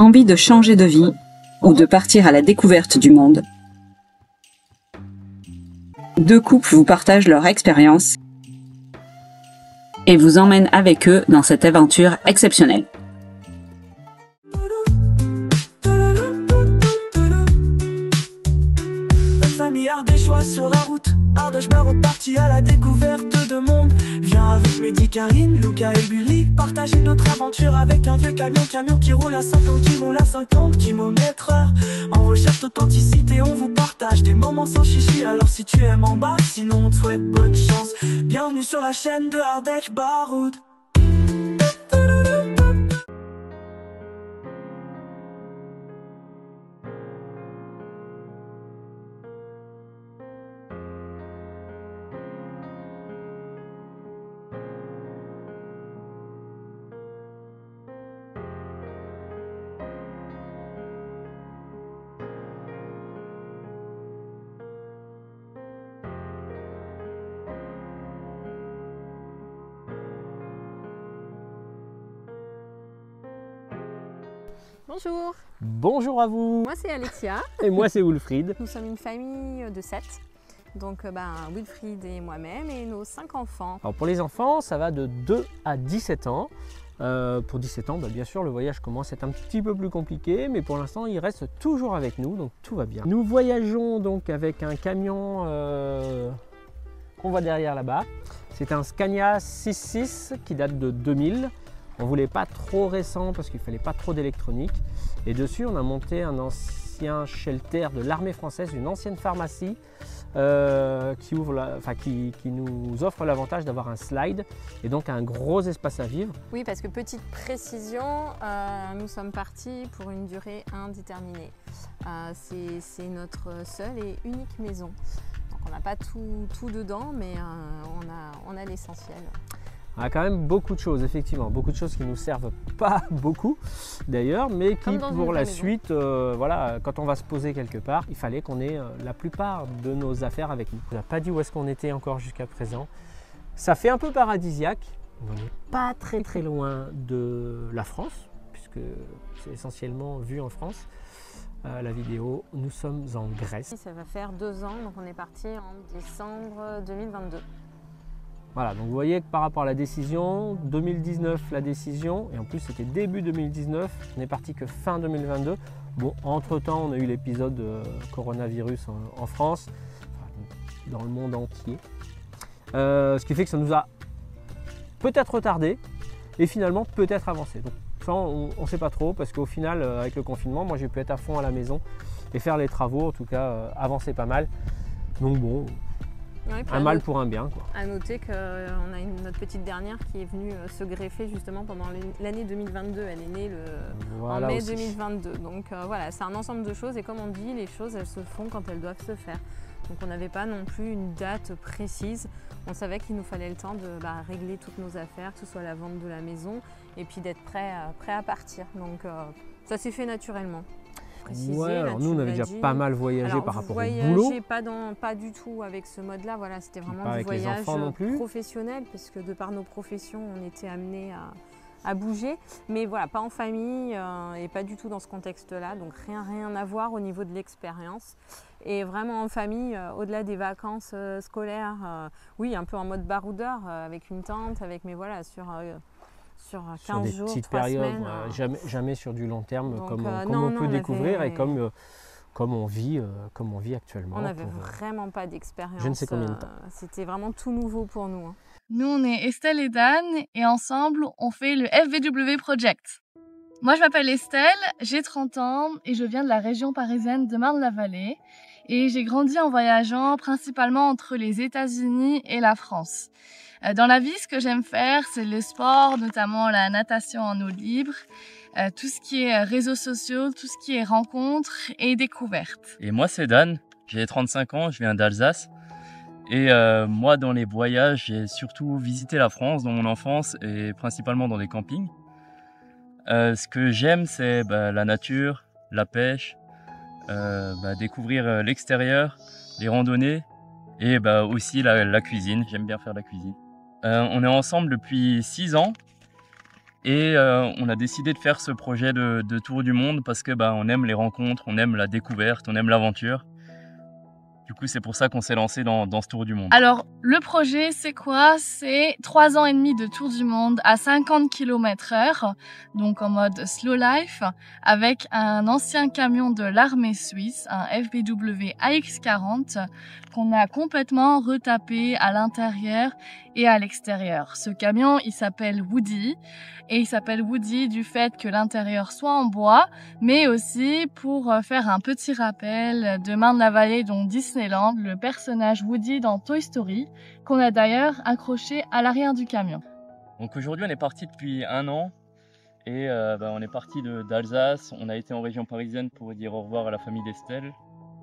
Envie de changer de vie ou de partir à la découverte du monde? Deux couples vous partagent leur expérience et vous emmènent avec eux dans cette aventure exceptionnelle. Ardéchois sur la route, Ardèche reparti à la découverte de monde. Viens avec Mehdi, Karine, Luca et Bully, partager notre aventure avec un vieux camion qui roule à 50, qui roule à 50 km/h. En recherche d'authenticité, on vous partage des moments sans chichi. Alors si tu aimes en bas, sinon on te souhaite bonne chance. Bienvenue sur la chaîne de Ardèche Baroud. Bonjour, Bonjour à vous. moi c'est Alexia, Et moi c'est Wilfried. nous sommes une famille de 7, donc Wilfried et moi-même et nos 5 enfants. Alors pour les enfants, ça va de 2 à 17 ans. Pour 17 ans, bien sûr, le voyage commence à être un petit peu plus compliqué, mais pour l'instant, il reste toujours avec nous, donc tout va bien. Nous voyageons donc avec un camion qu'on voit derrière là-bas. C'est un Scania 6.6 qui date de 2000. On ne voulait pas trop récent parce qu'il ne fallait pas trop d'électronique. Et dessus, on a monté un ancien shelter de l'armée française, une ancienne pharmacie qui nous offre l'avantage d'avoir un slide et donc un gros espace à vivre. Oui, parce que petite précision, nous sommes partis pour une durée indéterminée. C'est notre seule et unique maison. Donc on n'a pas tout dedans, mais on a l'essentiel. On a quand même beaucoup de choses, effectivement, beaucoup de choses qui ne nous servent pas beaucoup d'ailleurs, mais qui pour la suite, voilà, quand on va se poser quelque part, il fallait qu'on ait la plupart de nos affaires avec nous. On n'a pas dit où est-ce qu'on était encore jusqu'à présent. Ça fait un peu paradisiaque, on n'est pas très loin de la France, puisque c'est essentiellement vu en France. La vidéo, nous sommes en Grèce. Ça va faire 2 ans, donc on est parti en décembre 2022. Voilà, donc vous voyez que par rapport à la décision, 2019 la décision, et en plus c'était début 2019, on est parti que fin 2022. Bon, entre-temps, on a eu l'épisode coronavirus en France, dans le monde entier. Ce qui fait que ça nous a peut-être retardé, et finalement peut-être avancé. Donc ça, on ne sait pas trop, parce qu'au final, avec le confinement, moi j'ai pu être à fond à la maison, et faire les travaux, en tout cas avancer pas mal. Donc bon... Ouais, un mal pour un bien, quoi. À noter qu'on a notre petite dernière qui est venue se greffer justement pendant l'année 2022. Elle est née en mai 2022. Donc voilà, c'est un ensemble de choses et comme on dit, les choses elles se font quand elles doivent se faire. Donc on n'avait pas non plus une date précise. On savait qu'il nous fallait le temps de régler toutes nos affaires, que ce soit la vente de la maison et puis d'être prêt à partir. Donc ça s'est fait naturellement. Ouais, alors nous on avait déjà pas mal voyagé par rapport au boulot. Pas du tout avec ce mode-là, voilà, c'était vraiment pas du avec voyage les enfants non plus. professionnel, puisque de par nos professions, on était amenés à bouger. Mais voilà, pas en famille et pas du tout dans ce contexte-là, donc rien à voir au niveau de l'expérience. Et vraiment en famille, au-delà des vacances scolaires, oui, un peu en mode baroudeur, avec une tente, mais voilà, sur 15 des jours, petites 3 périodes, semaines. jamais sur du long terme. Donc, comme non, on peut découvrir avait... et comme on vit actuellement. On n'avait vraiment pas d'expérience. Je ne sais combien de temps. C'était vraiment tout nouveau pour nous. Hein. Nous, on est Estelle et Dan et ensemble, on fait le FVW Project. Moi, je m'appelle Estelle, j'ai 30 ans et je viens de la région parisienne de Marne-la-Vallée. Et j'ai grandi en voyageant principalement entre les États-Unis et la France. Dans la vie, ce que j'aime faire, c'est le sport, notamment la natation en eau libre, tout ce qui est réseaux sociaux, tout ce qui est rencontres et découvertes. Et moi, c'est Dan, j'ai 35 ans, je viens d'Alsace. Et moi, dans les voyages, j'ai surtout visité la France dans mon enfance et principalement dans des campings. Ce que j'aime, c'est la nature, la pêche, découvrir l'extérieur, les randonnées et aussi la cuisine. J'aime bien faire la cuisine. On est ensemble depuis 6 ans Et on a décidé de faire ce projet de tour du monde parce que on aime les rencontres, on aime la découverte, on aime l'aventure. Du coup, c'est pour ça qu'on s'est lancé dans ce tour du monde. Alors, le projet, c'est quoi? C'est 3 ans et demi de tour du monde à 50 km/h, donc en mode slow life, avec un ancien camion de l'armée suisse, un FBW AX40, qu'on a complètement retapé à l'intérieur et à l'extérieur. Ce camion, il s'appelle Woody, et il s'appelle Woody du fait que l'intérieur soit en bois, mais aussi pour faire un petit rappel de Marne-la-Vallée, dont Disneyland, le personnage Woody dans Toy Story, qu'on a d'ailleurs accroché à l'arrière du camion. Donc aujourd'hui, on est parti depuis 1 an et on est parti d'Alsace. On a été en région parisienne pour dire au revoir à la famille d'Estelle.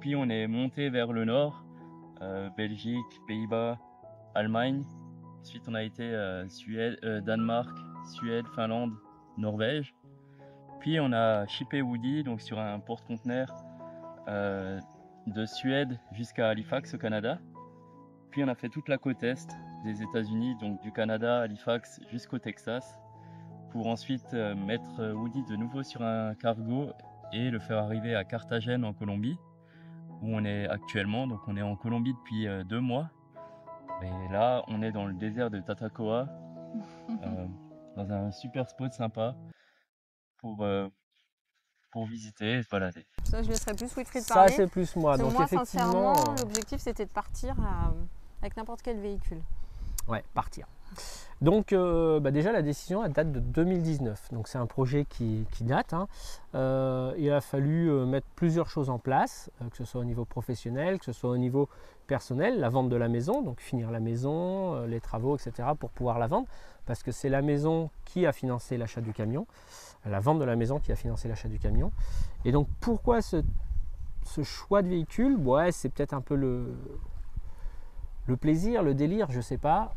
Puis on est monté vers le nord, Belgique, Pays-Bas, Allemagne. Ensuite, on a été Suède, Danemark, Suède, Finlande, Norvège. Puis on a shippé Woody donc sur un porte-conteneur de Suède jusqu'à Halifax au Canada. Puis on a fait toute la côte est des États-Unis, donc du Canada, Halifax jusqu'au Texas, pour ensuite mettre Woody de nouveau sur un cargo et le faire arriver à Carthagène en Colombie, où on est actuellement. Donc on est en Colombie depuis 2 mois. Et là, on est dans le désert de Tatacoa, dans un super spot sympa pour visiter et se balader. Ça, je laisserai plus Wilfried parler. Ça, c'est plus moi. Donc, moi, effectivement, sincèrement, l'objectif, c'était de partir avec n'importe quel véhicule. Ouais, partir. Donc, déjà, la décision, elle date de 2019. Donc, c'est un projet qui date. Il a fallu mettre plusieurs choses en place, que ce soit au niveau professionnel, que ce soit au niveau personnel, la vente de la maison, donc finir la maison, les travaux, etc., pour pouvoir la vendre, parce que c'est la maison qui a financé l'achat du camion, la vente de la maison qui a financé l'achat du camion. Et donc, pourquoi ce choix de véhicule? Ouais, c'est peut-être un peu le plaisir, le délire, je sais pas.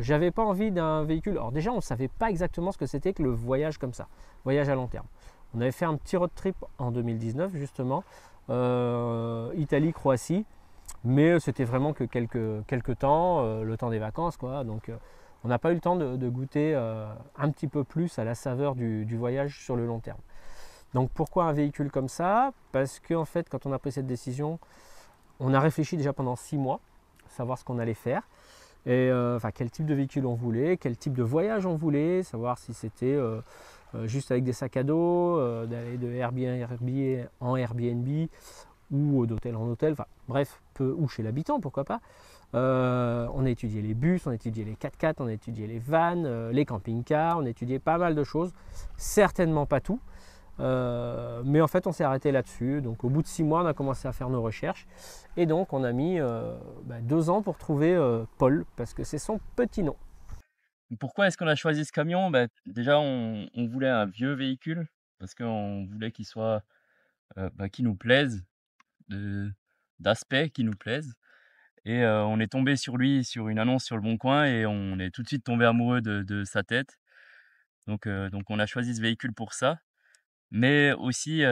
J'avais pas envie d'un véhicule. Alors déjà, on ne savait pas exactement ce que c'était que le voyage comme ça, voyage à long terme. On avait fait un petit road trip en 2019 justement, Italie, Croatie, mais c'était vraiment que quelques temps, le temps des vacances quoi. Donc on n'a pas eu le temps de goûter un petit peu plus à la saveur du voyage sur le long terme. Donc pourquoi un véhicule comme ça? Parce qu'en fait, quand on a pris cette décision, on a réfléchi déjà pendant 6 mois, savoir ce qu'on allait faire, et quel type de véhicule on voulait, quel type de voyage on voulait, savoir si c'était juste avec des sacs à dos, d'aller de Airbnb en Airbnb ou d'hôtel en hôtel, bref, ou chez l'habitant, pourquoi pas. On a étudié les bus, on a étudié les 4x4, on a étudié les vannes, les camping-cars, on a étudié pas mal de choses, certainement pas tout. Mais en fait on s'est arrêté là-dessus. Donc au bout de 6 mois on a commencé à faire nos recherches et donc on a mis 2 ans pour trouver Paul, parce que c'est son petit nom. Pourquoi est-ce qu'on a choisi ce camion? Déjà on voulait un vieux véhicule parce qu'on voulait qu'il soit qui nous plaise, d'aspect qui nous plaise, et on est tombé sur lui sur une annonce sur le Bon Coin et on est tout de suite tombé amoureux de sa tête. Donc on a choisi ce véhicule pour ça. Mais aussi,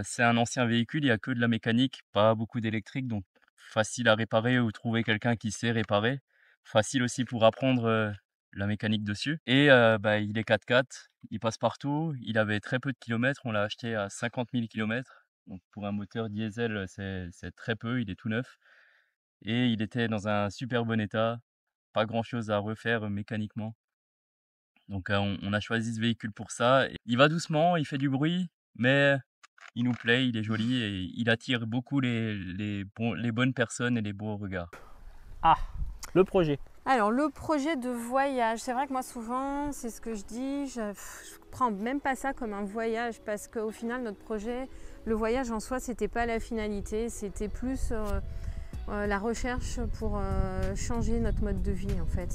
c'est un ancien véhicule, il n'y a que de la mécanique, pas beaucoup d'électrique, donc facile à réparer ou trouver quelqu'un qui sait réparer. Facile aussi pour apprendre la mécanique dessus. Et il est 4x4, il passe partout, il avait très peu de kilomètres, on l'a acheté à 50 000 km. Donc pour un moteur diesel, c'est très peu, il est tout neuf. Et il était dans un super bon état, pas grand chose à refaire mécaniquement. Donc on a choisi ce véhicule pour ça. Il va doucement, il fait du bruit, mais il nous plaît, il est joli et il attire beaucoup les bonnes personnes et les beaux regards. Ah, le projet. Alors le projet de voyage, c'est vrai que moi souvent, c'est ce que je dis, je prends même pas ça comme un voyage parce qu'au final notre projet, le voyage en soi, c'était pas la finalité, c'était plus la recherche pour changer notre mode de vie en fait.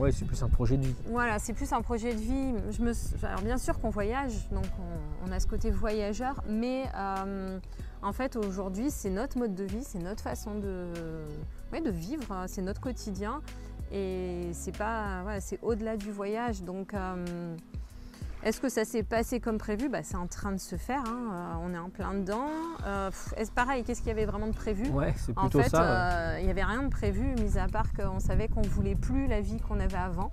Ouais, c'est plus un projet de vie. Voilà, c'est plus un projet de vie. Alors bien sûr qu'on voyage, donc on a ce côté voyageur, mais en fait aujourd'hui c'est notre mode de vie, c'est notre façon de vivre, c'est notre quotidien et c'est pas, c'est au-delà du voyage. Donc est-ce que ça s'est passé comme prévu? C'est en train de se faire, on est en plein dedans. Est-ce pareil, qu'est-ce qu'il y avait vraiment de prévu? Ouais, c'est plutôt en fait, ça. Il n'y avait rien de prévu, mis à part qu'on savait qu'on ne voulait plus la vie qu'on avait avant.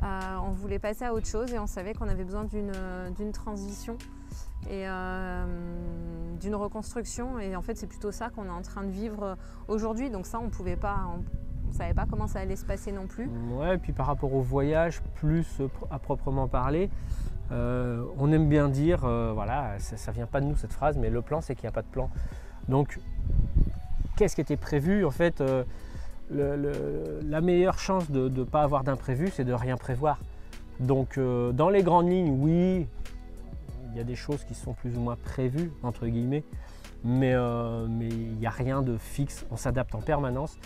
On voulait passer à autre chose et on savait qu'on avait besoin d'une transition et d'une reconstruction. Et en fait, c'est plutôt ça qu'on est en train de vivre aujourd'hui. Donc ça, on ne savait pas comment ça allait se passer non plus. Ouais, et puis par rapport au voyage, plus à proprement parler, on aime bien dire, voilà, ça vient pas de nous cette phrase, mais le plan, c'est qu'il n'y a pas de plan. Donc, qu'est-ce qui était prévu? En fait, la meilleure chance de ne pas avoir d'imprévu, c'est de rien prévoir. Donc, dans les grandes lignes, oui, il y a des choses qui sont plus ou moins prévues, entre guillemets, mais il n'y a rien de fixe, on s'adapte en permanence.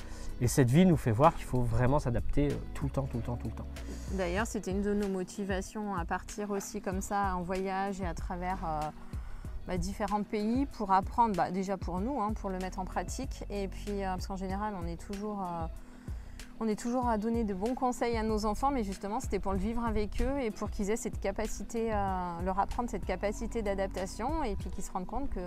Et cette vie nous fait voir qu'il faut vraiment s'adapter tout le temps, tout le temps, tout le temps. D'ailleurs, c'était une de nos motivations à partir aussi comme ça en voyage et à travers différents pays pour apprendre, déjà pour nous, pour le mettre en pratique. Et puis, parce qu'en général, on est toujours à donner de bons conseils à nos enfants, mais justement, c'était pour le vivre avec eux et pour qu'ils aient cette capacité, leur apprendre cette capacité d'adaptation et puis qu'ils se rendent compte que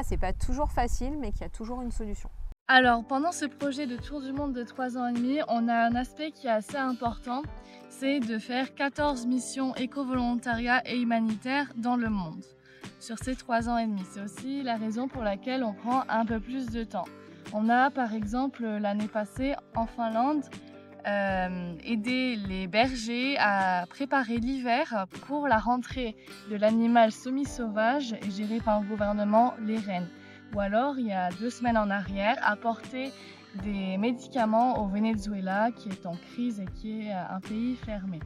c'est pas toujours facile, mais qu'il y a toujours une solution. Alors, pendant ce projet de tour du monde de 3 ans et demi, on a un aspect qui est assez important, c'est de faire 14 missions éco-volontariat et humanitaires dans le monde sur ces 3 ans et demi. C'est aussi la raison pour laquelle on prend un peu plus de temps. On a par exemple l'année passée en Finlande aidé les bergers à préparer l'hiver pour la rentrée de l'animal semi-sauvage et géré par le gouvernement, les rennes. Ou alors, il y a 2 semaines en arrière, apporter des médicaments au Venezuela qui est en crise et qui est un pays fermé.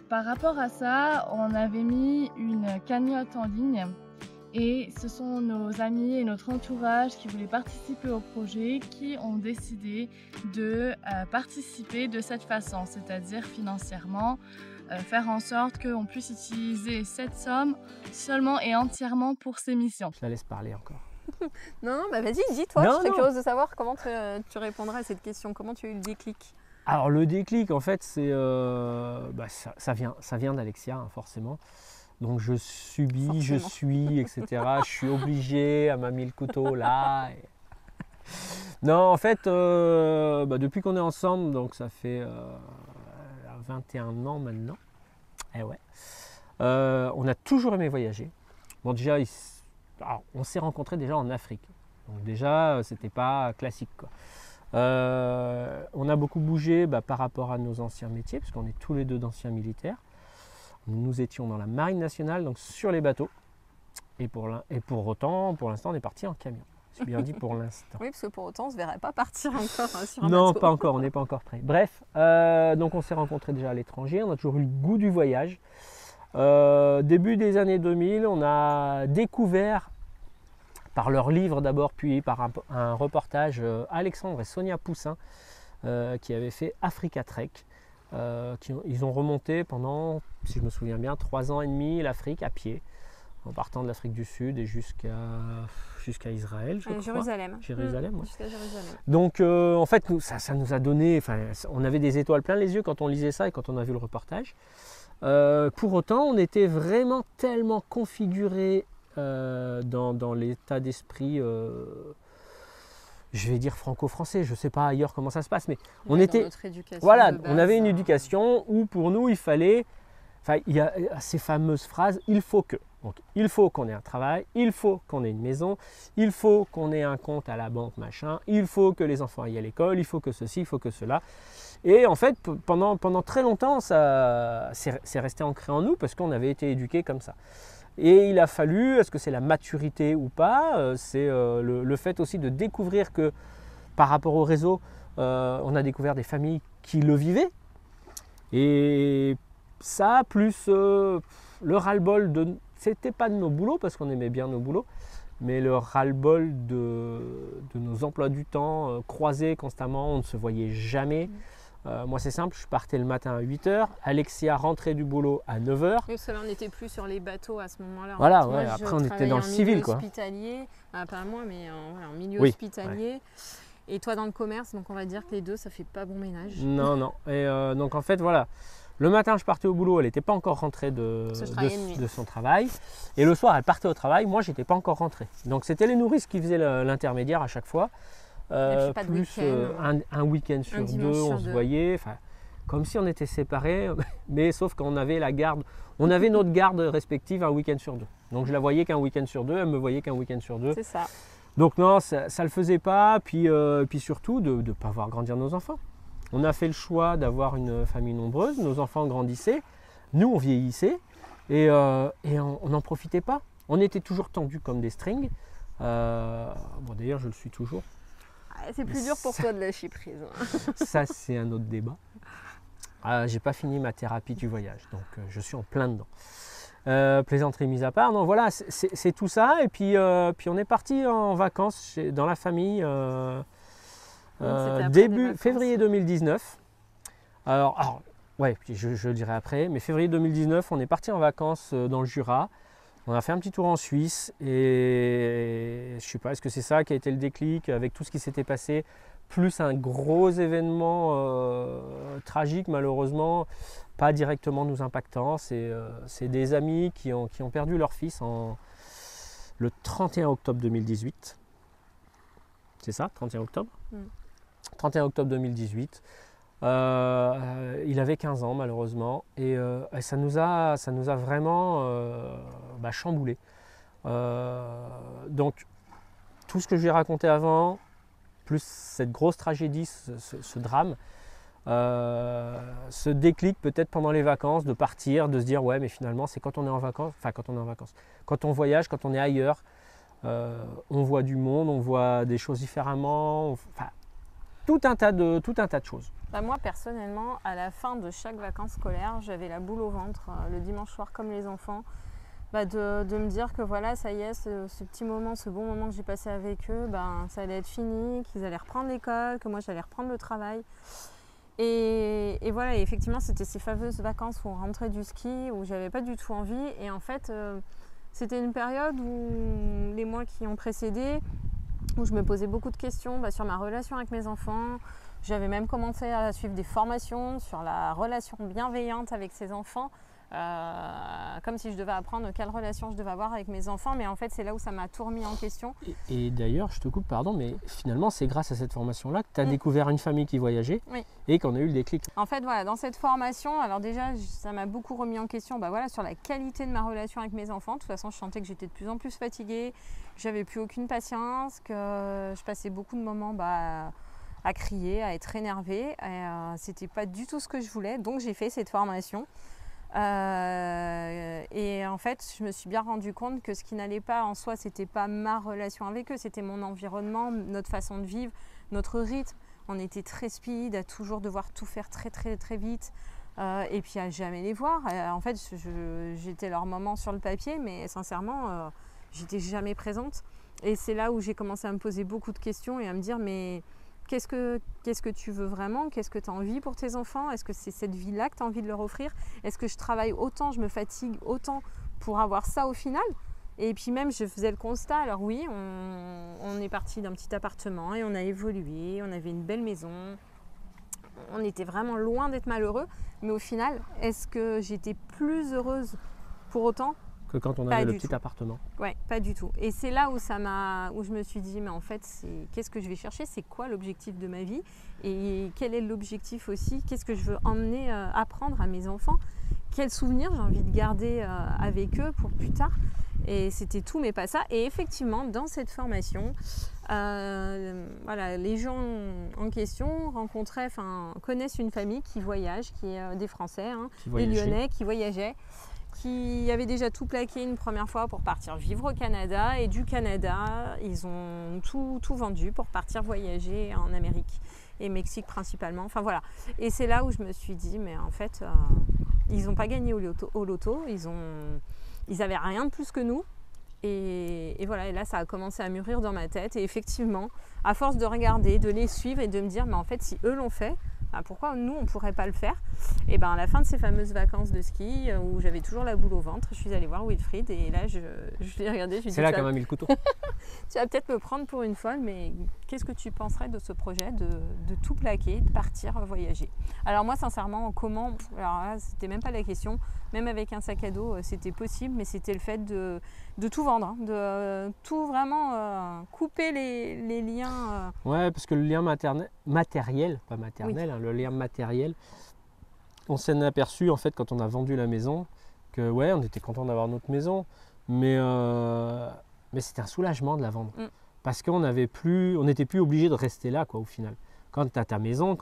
Par rapport à ça, on avait mis une cagnotte en ligne et ce sont nos amis et notre entourage qui voulaient participer au projet qui ont décidé de participer de cette façon, c'est-à-dire financièrement, faire en sorte qu'on puisse utiliser cette somme seulement et entièrement pour ces missions. Je la laisse parler encore. Non, vas-y, dis-toi, je serais curieuse de savoir comment tu répondras à cette question, comment tu as eu le déclic. Alors le déclic, en fait, c'est ça vient d'Alexia, forcément. Donc je subis, forcément. Je suis, etc. Je suis obligé, elle m'a mis le couteau là. Non, en fait, depuis qu'on est ensemble, donc ça fait 21 ans maintenant. Ouais. On a toujours aimé voyager. Bon, déjà, on s'est rencontrés déjà en Afrique. Donc déjà, c'était pas classique, quoi. On a beaucoup bougé pour rapport à nos anciens métiers, parce qu'on est tous les deux d'anciens militaires. Nous étions dans la marine nationale, donc sur les bateaux. Et pour autant, pour l'instant, on est parti en camion. C'est bien dit pour l'instant. Oui, parce que pour autant, on ne se verrait pas partir encore sur un bateau. Non, pas encore, on n'est pas encore prêt. Bref, donc on s'est rencontrés déjà à l'étranger, on a toujours eu le goût du voyage. Début des années 2000, on a découvert, par leur livre d'abord, puis par un reportage, Alexandre et Sonia Poussin, qui avaient fait Africa Trek. Ils ont remonté pendant, si je me souviens bien, 3 ans et demi l'Afrique à pied, en partant de l'Afrique du Sud et jusqu'à Israël, je crois. Jérusalem. Jérusalem, ouais. Jusqu'à Jérusalem. Donc en fait, ça nous a donné, on avait des étoiles plein les yeux quand on lisait ça et quand on a vu le reportage. Pour autant, on était vraiment tellement configurés dans l'état d'esprit, je vais dire franco-français, je ne sais pas ailleurs comment ça se passe, mais on était, voilà, on avait une éducation où pour nous il fallait, il y a ces fameuses phrases, il faut que. Donc, il faut qu'on ait un travail, il faut qu'on ait une maison, il faut qu'on ait un compte à la banque, machin, il faut que les enfants aillent à l'école, il faut que ceci, il faut que cela. Et en fait, pendant très longtemps, ça c'est resté ancré en nous parce qu'on avait été éduqués comme ça. Et il a fallu, est-ce que c'est la maturité ou pas, c'est le fait aussi de découvrir que par rapport au réseau, on a découvert des familles qui le vivaient. Et ça, plus le ras-le-bol de... C'était pas de nos boulots parce qu'on aimait bien nos boulots, mais le ras-le-bol de nos emplois du temps croisés constamment, on ne se voyait jamais. Moi c'est simple, je partais le matin à 8h, Alexia rentrait du boulot à 9h. Oui, parce que là on n'était plus sur les bateaux à ce moment-là. Voilà, ouais, après on était dans le civil, quoi. Hospitalier, pas moi, mais en milieu hospitalier. Ouais. Et toi dans le commerce, donc on va dire que les deux ça fait pas bon ménage. Non, non. Et donc en fait voilà. Le matin, je partais au boulot, elle n'était pas encore rentrée de son travail. Et le soir, elle partait au travail, moi, je n'étais pas encore rentré. Donc, c'était les nourrices qui faisaient l'intermédiaire à chaque fois. Plus un week-end sur 2, on se voyait. comme si on était séparés, mais sauf qu'on avait la garde, on avait notre garde respective un week-end sur 2. Donc je la voyais qu'un week-end sur 2, elle me voyait qu'un week-end sur 2. C'est ça. Donc non, ça ne le faisait pas, puis surtout de ne pas voir grandir nos enfants. On a fait le choix d'avoir une famille nombreuse, nos enfants grandissaient, nous on vieillissait, et on n'en profitait pas. On était toujours tendus comme des strings. Bon, d'ailleurs, je le suis toujours. C'est plus dur pour toi de lâcher prise. Ça, c'est un autre débat. J'ai pas fini ma thérapie du voyage, donc je suis en plein dedans. Plaisanterie mise à part. Non, voilà, c'est tout ça. Et puis on est parti en vacances dans la famille début février 2019. Alors ouais, je le dirai après, mais février 2019, on est parti en vacances dans le Jura. On a fait un petit tour en Suisse et je sais pas, est-ce que c'est ça qui a été le déclic avec tout ce qui s'était passé, plus un gros événement tragique malheureusement, pas directement nous impactant. C'est des amis qui ont perdu leur fils le 31 octobre 2018. C'est ça, 31 octobre 31 octobre 2018. Il avait 15 ans malheureusement et ça nous a vraiment chamboulé. Donc tout ce que je lui ai raconté avant, plus cette grosse tragédie, ce drame, ce déclic peut-être pendant les vacances de partir, de se dire ouais mais finalement c'est quand on est en vacances, quand on voyage, quand on est ailleurs, on voit du monde, on voit des choses différemment, tout un tas de choses. Moi personnellement, à la fin de chaque vacances scolaires, j'avais la boule au ventre le dimanche soir comme les enfants, de me dire que voilà, ça y est, ce petit moment, ce bon moment que j'ai passé avec eux, ça allait être fini, qu'ils allaient reprendre l'école, que moi j'allais reprendre le travail. Et voilà, et effectivement c'était ces fameuses vacances où on rentrait du ski, où j'avais pas du tout envie. Et en fait, c'était une période où les mois qui ont précédé, où je me posais beaucoup de questions sur ma relation avec mes enfants. J'avais même commencé à suivre des formations sur la relation bienveillante avec ses enfants, comme si je devais apprendre quelle relation je devais avoir avec mes enfants. Mais en fait, c'est là où ça m'a tout remis en question. Et d'ailleurs, je te coupe, pardon, mais finalement, c'est grâce à cette formation-là que tu as découvert une famille qui voyageait et qu'on a eu le déclic. En fait, voilà, dans cette formation, alors déjà, ça m'a beaucoup remis en question sur la qualité de ma relation avec mes enfants. De toute façon, je sentais que j'étais de plus en plus fatiguée, que j'avais plus aucune patience, que je passais beaucoup de moments à crier, à être énervée. C'était pas du tout ce que je voulais, donc j'ai fait cette formation. Et en fait, je me suis bien rendu compte que ce qui n'allait pas en soi, c'était pas ma relation avec eux, c'était mon environnement, notre façon de vivre, notre rythme. On était très speed, à toujours devoir tout faire très très très vite, et puis à jamais les voir. En fait, j'étais leur maman sur le papier, mais sincèrement, j'étais jamais présente. Et c'est là où j'ai commencé à me poser beaucoup de questions et à me dire mais qu'est-ce que tu veux vraiment? Qu'est-ce que tu as envie pour tes enfants? Est-ce que c'est cette vie-là que tu as envie de leur offrir? Est-ce que je travaille autant, je me fatigue autant pour avoir ça au final? Et puis même, je faisais le constat. Alors oui, on est parti d'un petit appartement et on a évolué. On avait une belle maison. On était vraiment loin d'être malheureux. Mais au final, est-ce que j'étais plus heureuse pour autant? Que quand on avait le petit appartement. Ouais, pas du tout. Et c'est là où je me suis dit, mais en fait, qu'est-ce que je vais chercher? C'est quoi l'objectif de ma vie? Et quel est l'objectif aussi? Qu'est-ce que je veux emmener, apprendre à mes enfants? Quels souvenirs j'ai envie de garder avec eux pour plus tard? Et c'était tout, mais pas ça. Et effectivement, dans cette formation, les gens en question connaissent une famille qui voyage, qui est des Français, des Lyonnais qui voyageaient, qui avaient déjà tout plaqué une première fois pour partir vivre au Canada. Et du Canada, ils ont tout vendu pour partir voyager en Amérique et Mexique principalement. Enfin voilà. Et c'est là où je me suis dit, mais en fait, ils n'ont pas gagné au loto. Ils n'avaient rien de plus que nous. Et voilà, et là, ça a commencé à mûrir dans ma tête. Et effectivement, à force de regarder, de les suivre et de me dire, mais en fait, si eux l'ont fait, pourquoi nous, on ne pourrait pas le faire? Et à la fin de ces fameuses vacances de ski, où j'avais toujours la boule au ventre, je suis allée voir Wilfried. Et là, je l'ai regardé. C'est là qu'on m'a mis le couteau. Tu vas peut-être me prendre pour une folle, mais qu'est-ce que tu penserais de ce projet de tout plaquer, de partir voyager? Alors moi, sincèrement, comment? Alors là, c'était même pas la question. Même avec un sac à dos, c'était possible, mais c'était le fait de tout vendre, de tout vraiment couper les liens. Ouais, parce que le lien matériel, pas maternel, le lien matériel, on s'en est aperçu en fait quand on a vendu la maison que ouais, on était content d'avoir notre maison, mais c'était un soulagement de la vendre. Parce qu'on n'était plus obligé de rester là quoi, au final. Quand tu as ta maison,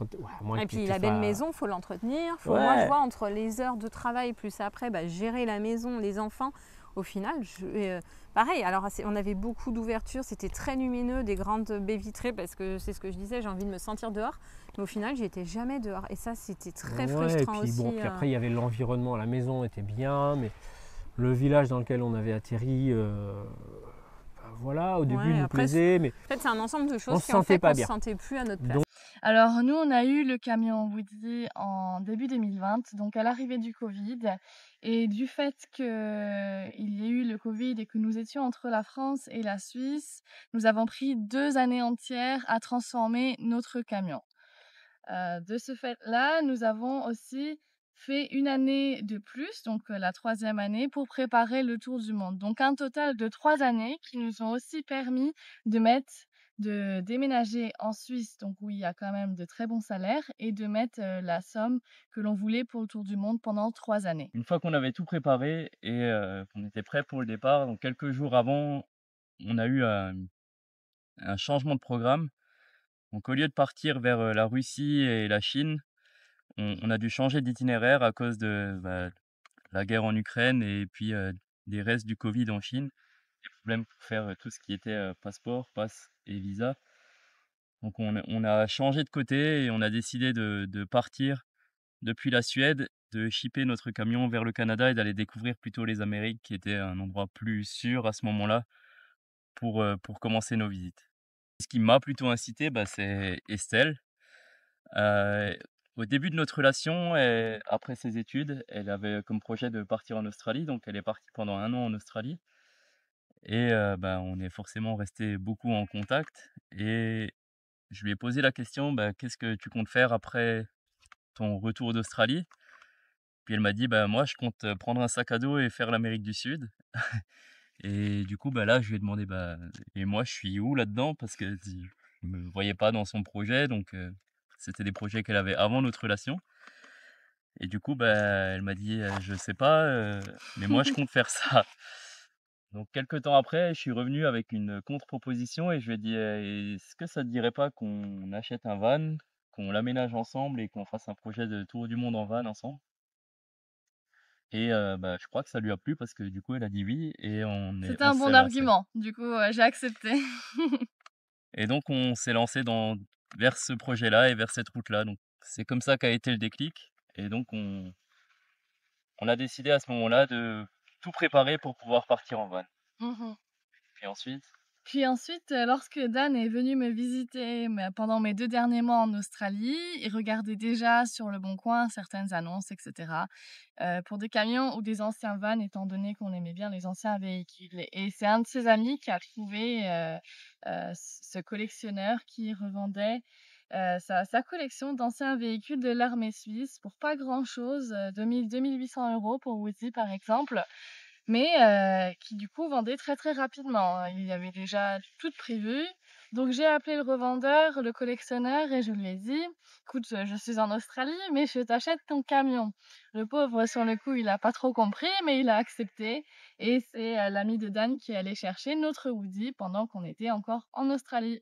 et puis la belle maison, il faut l'entretenir. Moi, je vois entre les heures de travail plus après, gérer la maison, les enfants. Au final, pareil, alors on avait beaucoup d'ouvertures, c'était très lumineux, des grandes baies vitrées, parce que c'est ce que je disais, j'ai envie de me sentir dehors. Mais au final, j'y étais jamais dehors. Et ça, c'était très frustrant et puis, aussi. Puis après, il y avait l'environnement, la maison était bien, mais le village dans lequel on avait atterri, voilà, au début, il nous plaisait. Mais en fait, c'est un ensemble de choses qui ont fait qu'on ne se sentait plus à notre place. Alors nous, on a eu le camion Woody en début 2020, donc à l'arrivée du Covid. Et du fait qu'il y ait eu le Covid et que nous étions entre la France et la Suisse, nous avons pris 2 années entières à transformer notre camion. De ce fait-là, nous avons aussi fait 1 année de plus, donc la 3e année, pour préparer le tour du monde. Donc un total de 3 années qui nous ont aussi permis de déménager en Suisse, donc où il y a quand même de très bons salaires, et de mettre la somme que l'on voulait pour le tour du monde pendant 3 années. Une fois qu'on avait tout préparé et qu'on était prêt pour le départ, donc quelques jours avant, on a eu un changement de programme. Donc au lieu de partir vers la Russie et la Chine, on a dû changer d'itinéraire à cause de la guerre en Ukraine et puis des restes du Covid en Chine. Des problèmes pour faire tout ce qui était passeport, passe et visa. Donc on a changé de côté et on a décidé de partir depuis la Suède, de shipper notre camion vers le Canada et d'aller découvrir plutôt les Amériques, qui était un endroit plus sûr à ce moment-là pour commencer nos visites. Ce qui m'a plutôt incité, c'est Estelle. Au début de notre relation, après ses études, elle avait comme projet de partir en Australie, donc elle est partie pendant 1 an en Australie. Et on est forcément resté beaucoup en contact. Et je lui ai posé la question, qu'est-ce que tu comptes faire après ton retour d'Australie? Puis elle m'a dit, moi je compte prendre un sac à dos et faire l'Amérique du Sud. Et du coup, là, je lui ai demandé, et moi je suis où là-dedans? Parce que je me voyais pas dans son projet, donc c'était des projets qu'elle avait avant notre relation. Et du coup, elle m'a dit, je sais pas, mais moi je compte faire ça. Donc quelques temps après, je suis revenu avec une contre-proposition et je lui ai dit, est-ce que ça te dirait pas qu'on achète un van, qu'on l'aménage ensemble et qu'on fasse un projet de tour du monde en van ensemble? Et je crois que ça lui a plu parce que du coup elle a dit oui et C'était un bon argument, du coup j'ai accepté. Et donc on s'est lancé vers ce projet-là et vers cette route-là. Donc c'est comme ça qu'a été le déclic. Et donc on a décidé à ce moment-là de tout préparer pour pouvoir partir en van. Puis ensuite, lorsque Dan est venu me visiter pendant mes 2 derniers mois en Australie, il regardait déjà sur Le Bon Coin certaines annonces, etc. Pour des camions ou des anciens vans, étant donné qu'on aimait bien les anciens véhicules. Et c'est un de ses amis qui a trouvé ce collectionneur qui revendait sa collection d'anciens véhicules de l'armée suisse pour pas grand-chose, 2800 € pour Woody par exemple. Mais qui du coup vendait très très rapidement. Il y avait déjà tout prévu. Donc j'ai appelé le revendeur, le collectionneur et je lui ai dit « Écoute, je suis en Australie, mais je t'achète ton camion. » Le pauvre, sur le coup, il n'a pas trop compris, mais il a accepté. Et c'est l'ami de Dan qui est allé chercher notre Woody pendant qu'on était encore en Australie.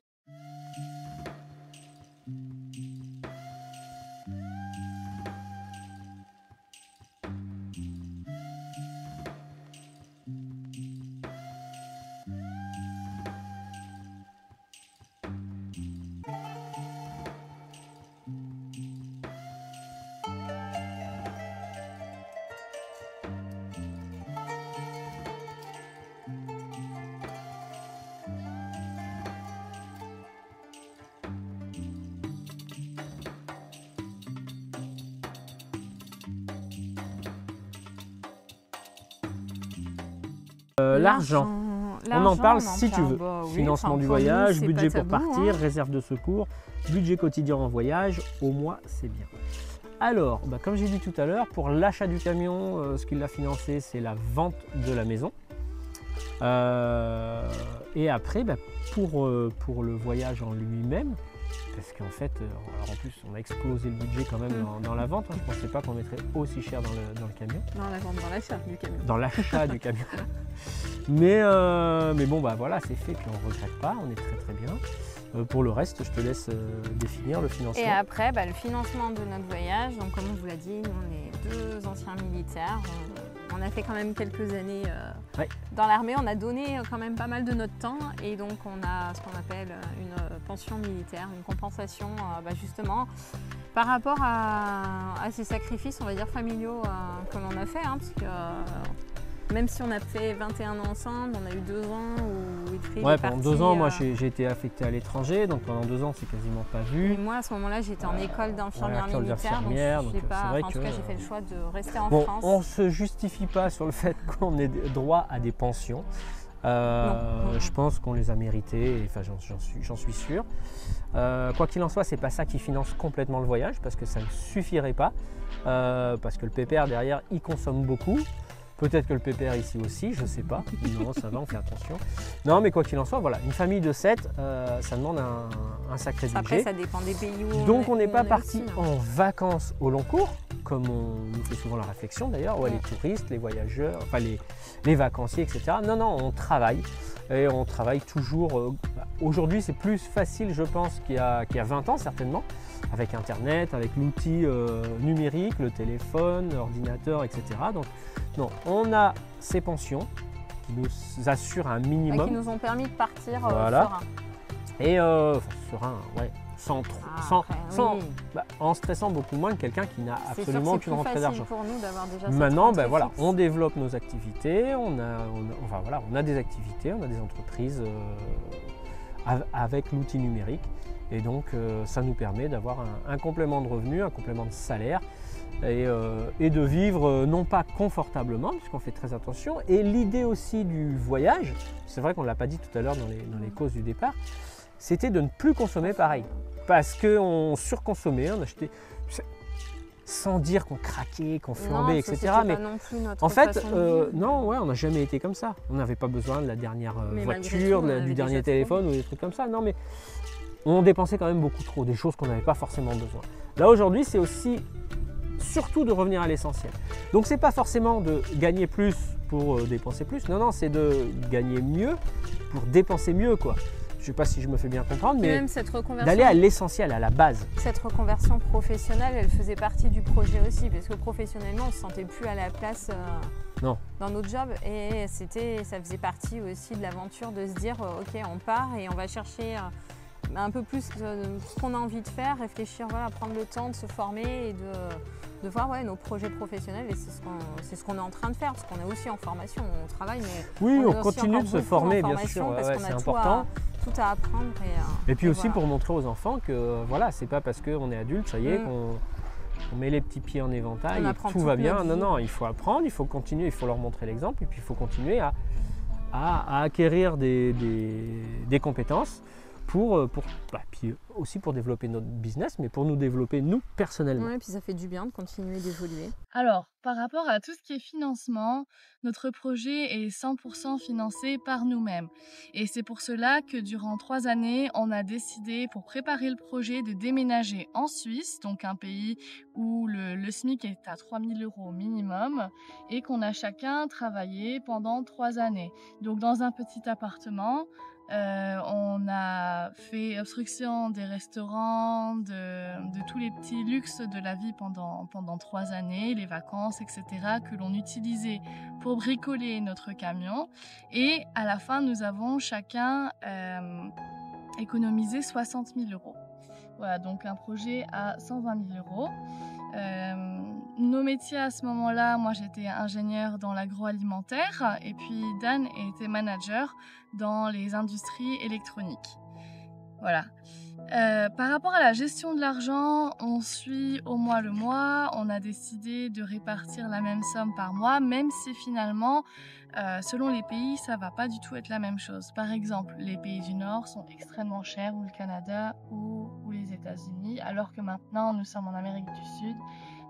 L'argent, on en parle si tu veux. Financement du voyage, budget pour partir, réserve de secours, budget quotidien en voyage, au mois c'est bien. Alors, comme j'ai dit tout à l'heure, pour l'achat du camion, ce qui l'a financé, c'est la vente de la maison. Et après, pour le voyage en lui-même, parce qu'en fait, alors en plus, on a explosé le budget quand même dans la vente. Hein. Je ne pensais pas qu'on mettrait aussi cher dans le camion. Dans la vente, dans l'achat du camion. Dans l'achat du camion. Mais bon, bah voilà, c'est fait, puis on ne regrette pas, on est très très bien. Pour le reste, je te laisse définir le financement. Et après, le financement de notre voyage, donc comme on vous l'a dit, nous on est 2 anciens militaires. On a fait quand même quelques années dans l'armée, on a donné quand même pas mal de notre temps et donc on a ce qu'on appelle une pension militaire, une compensation justement par rapport à ces sacrifices, on va dire familiaux que l'on a fait, parce que même si on a fait 21 ans ensemble, on a eu 2 ans où il ouais, pendant 2 ans, moi j'ai été affecté à l'étranger, donc pendant 2 ans c'est quasiment pas vu. Et moi à ce moment-là j'étais en école d'infirmière militaire, donc c'est vrai en tout cas j'ai fait le choix de rester en bon, France. On ne se justifie pas sur le fait qu'on ait droit à des pensions. Je pense qu'on les a méritées, enfin, j'en suis sûr. Quoi qu'il en soit, c'est pas ça qui finance complètement le voyage, parce que ça ne suffirait pas, parce que le pépère derrière, il consomme beaucoup. Peut-être que le pépère ici aussi, je ne sais pas. Non, ça va, on fait attention. Non, mais quoi qu'il en soit, voilà, une famille de 7, ça demande un sacré budget. Après, ça dépend des pays où donc on n'est pas parti en vacances au long cours, comme on nous fait souvent la réflexion d'ailleurs, ouais, les touristes, les voyageurs, enfin les vacanciers, etc. Non, on travaille. Et on travaille toujours. Aujourd'hui, c'est plus facile, je pense, qu'il y a 20 ans, certainement, avec Internet, avec l'outil numérique, le téléphone, l'ordinateur, etc. Donc, non, on a ces pensions qui nous assurent un minimum. Qui nous ont permis de partir voilà. Serein. Et serein, ouais, en stressant beaucoup moins que quelqu'un qui n'a absolument aucune rentrée d'argent. Pour nous d'avoir déjà maintenant, voilà, on développe nos activités, on a des activités, on a des entreprises avec l'outil numérique. Et donc, ça nous permet d'avoir un complément de revenu, un complément de salaire et de vivre non pas confortablement, puisqu'on fait très attention. Et l'idée aussi du voyage, c'est vrai qu'on ne l'a pas dit tout à l'heure dans les causes du départ, c'était de ne plus consommer pareil. Parce qu'on surconsommait, on achetait, sans dire qu'on craquait, qu'on flambait, etc. Mais en fait, non, ouais, on n'a jamais été comme ça. On n'avait pas besoin de la dernière voiture, du dernier téléphone ou des trucs comme ça. Non, mais on dépensait quand même beaucoup trop, des choses qu'on n'avait pas forcément besoin. Là, aujourd'hui, c'est aussi surtout de revenir à l'essentiel. Donc, c'est pas forcément de gagner plus pour dépenser plus. Non, c'est de gagner mieux pour dépenser mieux, quoi. Je ne sais pas si je me fais bien comprendre, mais d'aller à l'essentiel, à la base. Cette reconversion professionnelle, elle faisait partie du projet aussi, parce que professionnellement, on ne se sentait plus à la place dans notre job. Et ça faisait partie aussi de l'aventure de se dire, ok, on part et on va chercher un peu plus ce qu'on a envie de faire, réfléchir, voilà, prendre le temps de se former et de voir nos projets professionnels. Et c'est ce qu'on est en train de faire, parce qu'on est aussi en formation, on travaille, mais oui, on continue de se former, bien sûr, c'est important. Tout à apprendre. Et puis aussi pour montrer aux enfants que voilà, c'est pas parce qu'on est adulte, ça y est, qu'on met les petits pieds en éventail et que tout va bien. Non, il faut apprendre, il faut continuer, il faut leur montrer l'exemple et puis il faut continuer à acquérir des compétences puis aussi pour développer notre business, mais pour nous développer nous personnellement. Oui, puis ça fait du bien de continuer d'évoluer. Alors, par rapport à tout ce qui est financement, notre projet est 100% financé par nous-mêmes. Et c'est pour cela que durant 3 années, on a décidé, pour préparer le projet, de déménager en Suisse, donc un pays où le SMIC est à 3 000 € minimum, et qu'on a chacun travaillé pendant 3 années. Donc dans un petit appartement, on a fait obstruction des restaurants, de tous les petits luxes de la vie pendant 3 années, les vacances, etc., que l'on utilisait pour bricoler notre camion. Et à la fin, nous avons chacun économisé 60 000 €. Voilà, donc un projet à 120 000 €. Nos métiers à ce moment-là, moi j'étais ingénieure dans l'agroalimentaire et puis Dan était manager dans les industries électroniques. Voilà. Par rapport à la gestion de l'argent, on suit au mois le mois. On a décidé de répartir la même somme par mois, même si finalement, selon les pays, ça va pas du tout être la même chose. Par exemple, les pays du Nord sont extrêmement chers, ou le Canada, ou les États-Unis, alors que maintenant, nous sommes en Amérique du Sud.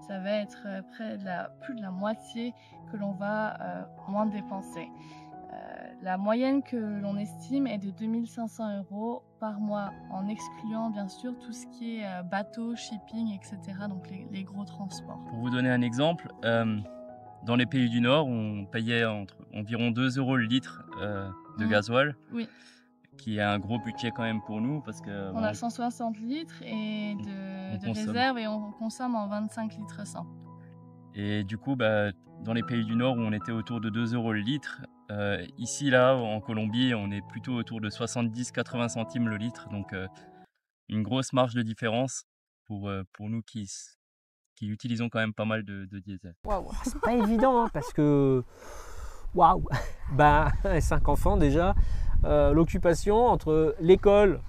Ça va être plus de la moitié que l'on va moins dépenser. La moyenne que l'on estime est de 2500 € par mois, en excluant bien sûr tout ce qui est bateau, shipping, etc. Donc les gros transports. Pour vous donner un exemple, dans les pays du Nord, on payait environ 2 € le litre de gasoil. Oui. Qui est un gros budget quand même pour nous parce que on a 160 litres et de réserve et on consomme en 25 litres 100. Et du coup, dans les pays du Nord où on était autour de 2 € le litre, ici là en Colombie on est plutôt autour de 70-80 centimes le litre, donc une grosse marge de différence pour nous qui utilisons quand même pas mal de diesel. Waouh, c'est pas évident hein, parce que waouh, 5 enfants déjà. L'occupation entre l'école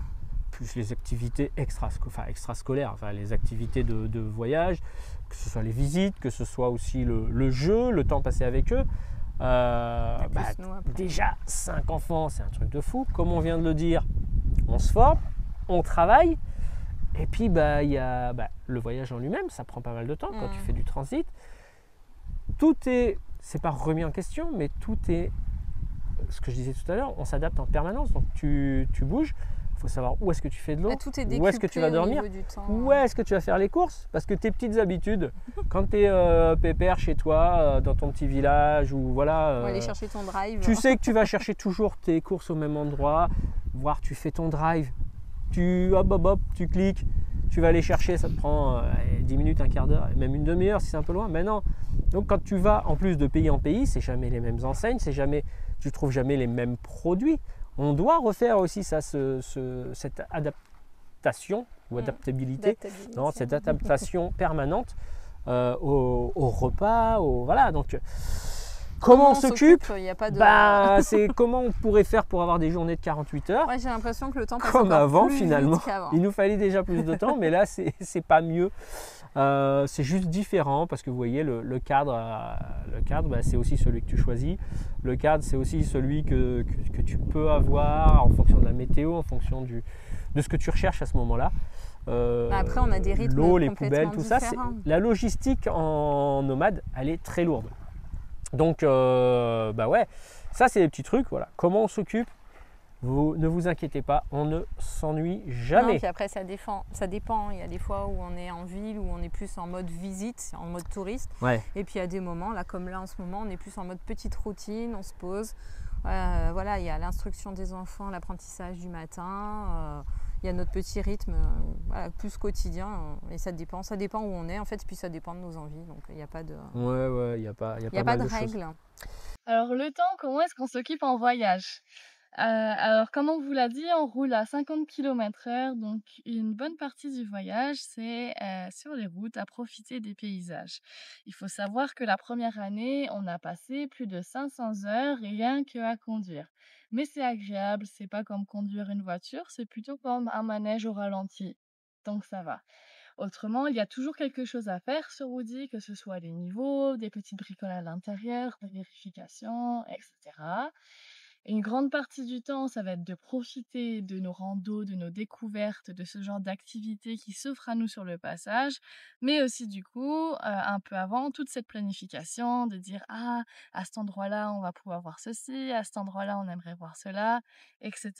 plus les activités extrascolaires, les activités de voyage, que ce soit les visites, que ce soit aussi le jeu, le temps passé avec eux. Déjà 5 enfants, c'est un truc de fou. Comme on vient de le dire, on se forme, on travaille. Et puis il y a le voyage en lui-même, ça prend pas mal de temps quand tu fais du transit. Tout c'est pas remis en question, mais tout est ce que je disais tout à l'heure, on s'adapte en permanence, donc tu bouges, il faut savoir où est-ce que tu fais de l'eau, où est-ce que tu vas dormir, où est-ce que tu vas faire les courses, parce que tes petites habitudes, quand tu es pépère chez toi, dans ton petit village, ou voilà, aller chercher ton drive. Tu sais que tu vas chercher toujours tes courses au même endroit, voire tu fais ton drive, tu cliques, tu vas aller chercher, ça te prend 10 minutes, un quart d'heure, même une demi-heure si c'est un peu loin, mais non. Donc quand tu vas en plus de pays en pays, c'est jamais les mêmes enseignes, tu trouves jamais les mêmes produits. On doit refaire aussi ça, cette adaptation ou adaptabilité, cette adaptation permanente au repas, voilà. Donc comment on s'occupe, c'est comment on pourrait faire pour avoir des journées de 48 heures. Ouais, j'ai l'impression que le temps passe comme avant plus finalement. vite qu'avant. Il nous fallait déjà plus de temps, mais là c'est pas mieux. C'est juste différent parce que vous voyez le cadre, c'est aussi celui que tu choisis. Le cadre, c'est aussi celui que tu peux avoir en fonction de la météo, en fonction de ce que tu recherches à ce moment-là. Après, on a des rythmes l'eau, les poubelles, tout ça. La logistique en nomade, elle est très lourde. Donc, ça c'est des petits trucs. Voilà. Comment on s'occupe? Ne vous inquiétez pas, on ne s'ennuie jamais. Non, puis après, ça dépend. Il y a des fois où on est en ville, où on est plus en mode visite, en mode touriste. Ouais. Et puis il y a des moments, là comme là en ce moment, on est plus en mode petite routine, on se pose. Voilà, il y a l'instruction des enfants, l'apprentissage du matin. Il y a notre petit rythme plus quotidien. Et ça dépend où on est en fait. Puis ça dépend de nos envies. Donc il n'y a pas de. Il n'y a pas de règles. Alors le temps, comment est-ce qu'on s'occupe en voyage? Alors, comme on vous l'a dit, on roule à 50 km/h, donc une bonne partie du voyage, c'est sur les routes, à profiter des paysages. Il faut savoir que la première année, on a passé plus de 500 heures rien qu'à conduire. Mais c'est agréable, c'est pas comme conduire une voiture, c'est plutôt comme un manège au ralenti. Donc ça va. Autrement, il y a toujours quelque chose à faire sur Woody, que ce soit des niveaux, des petites bricoles à l'intérieur, des vérifications, etc. Une grande partie du temps, ça va être de profiter de nos randos, de nos découvertes, de ce genre d'activités qui s'offrent à nous sur le passage, mais aussi du coup, un peu avant, toute cette planification, de dire « Ah, à cet endroit-là, on va pouvoir voir ceci, à cet endroit-là, on aimerait voir cela, etc. »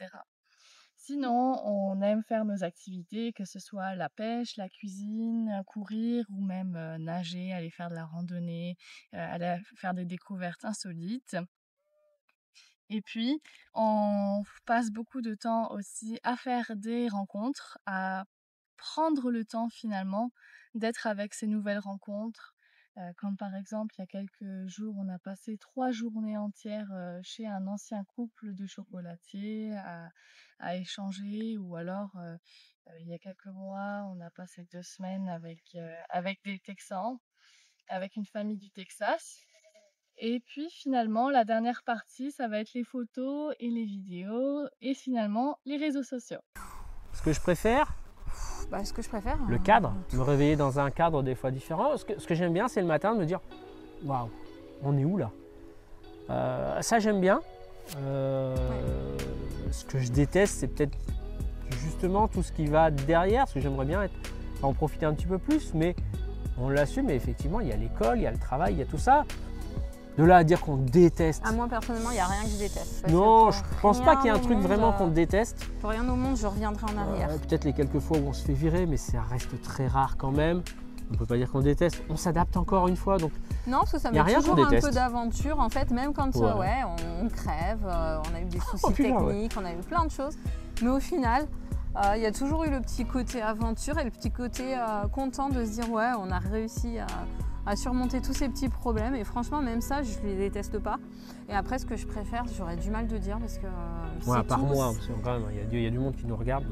Sinon, on aime faire nos activités, que ce soit la pêche, la cuisine, courir ou même nager, aller faire de la randonnée, aller faire des découvertes insolites. Et puis, on passe beaucoup de temps aussi à faire des rencontres, à prendre le temps finalement d'être avec ces nouvelles rencontres. Comme par exemple, il y a quelques jours, on a passé 3 journées entières chez un ancien couple de chocolatiers à échanger. Ou alors, il y a quelques mois, on a passé 2 semaines avec des Texans, avec une famille du Texas. Et puis finalement, la dernière partie, ça va être les photos et les vidéos et finalement les réseaux sociaux. Ce que je préfère, le cadre, me réveiller dans un cadre des fois différent. Ce que j'aime bien, c'est le matin de me dire « Waouh, on est où là ?» Ça, j'aime bien. Ce que je déteste, c'est peut-être justement tout ce qui va derrière, parce que j'aimerais bien en profiter un petit peu plus, mais on l'assume. Et effectivement, il y a l'école, il y a le travail, il y a tout ça. De là à dire qu'on déteste. Moi personnellement, il n'y a rien que je déteste. Non, je pense pas qu'il y ait un truc vraiment qu'on déteste. Pour rien au monde, je reviendrai en arrière. Peut-être les quelques fois où on se fait virer, mais ça reste très rare quand même. On ne peut pas dire qu'on déteste. On s'adapte encore une fois. Donc non, parce que ça met toujours un peu d'aventure, en fait, même quand on crève, on a eu des soucis techniques, on a eu plein de choses. Mais au final, il y a toujours eu le petit côté aventure et le petit côté content de se dire ouais, on a réussi à surmonter tous ces petits problèmes. Et franchement, même ça, je ne les déteste pas. Et après, ce que je préfère, j'aurais du mal de dire parce que c'est à part moi, quand même, il y a du monde qui nous regarde.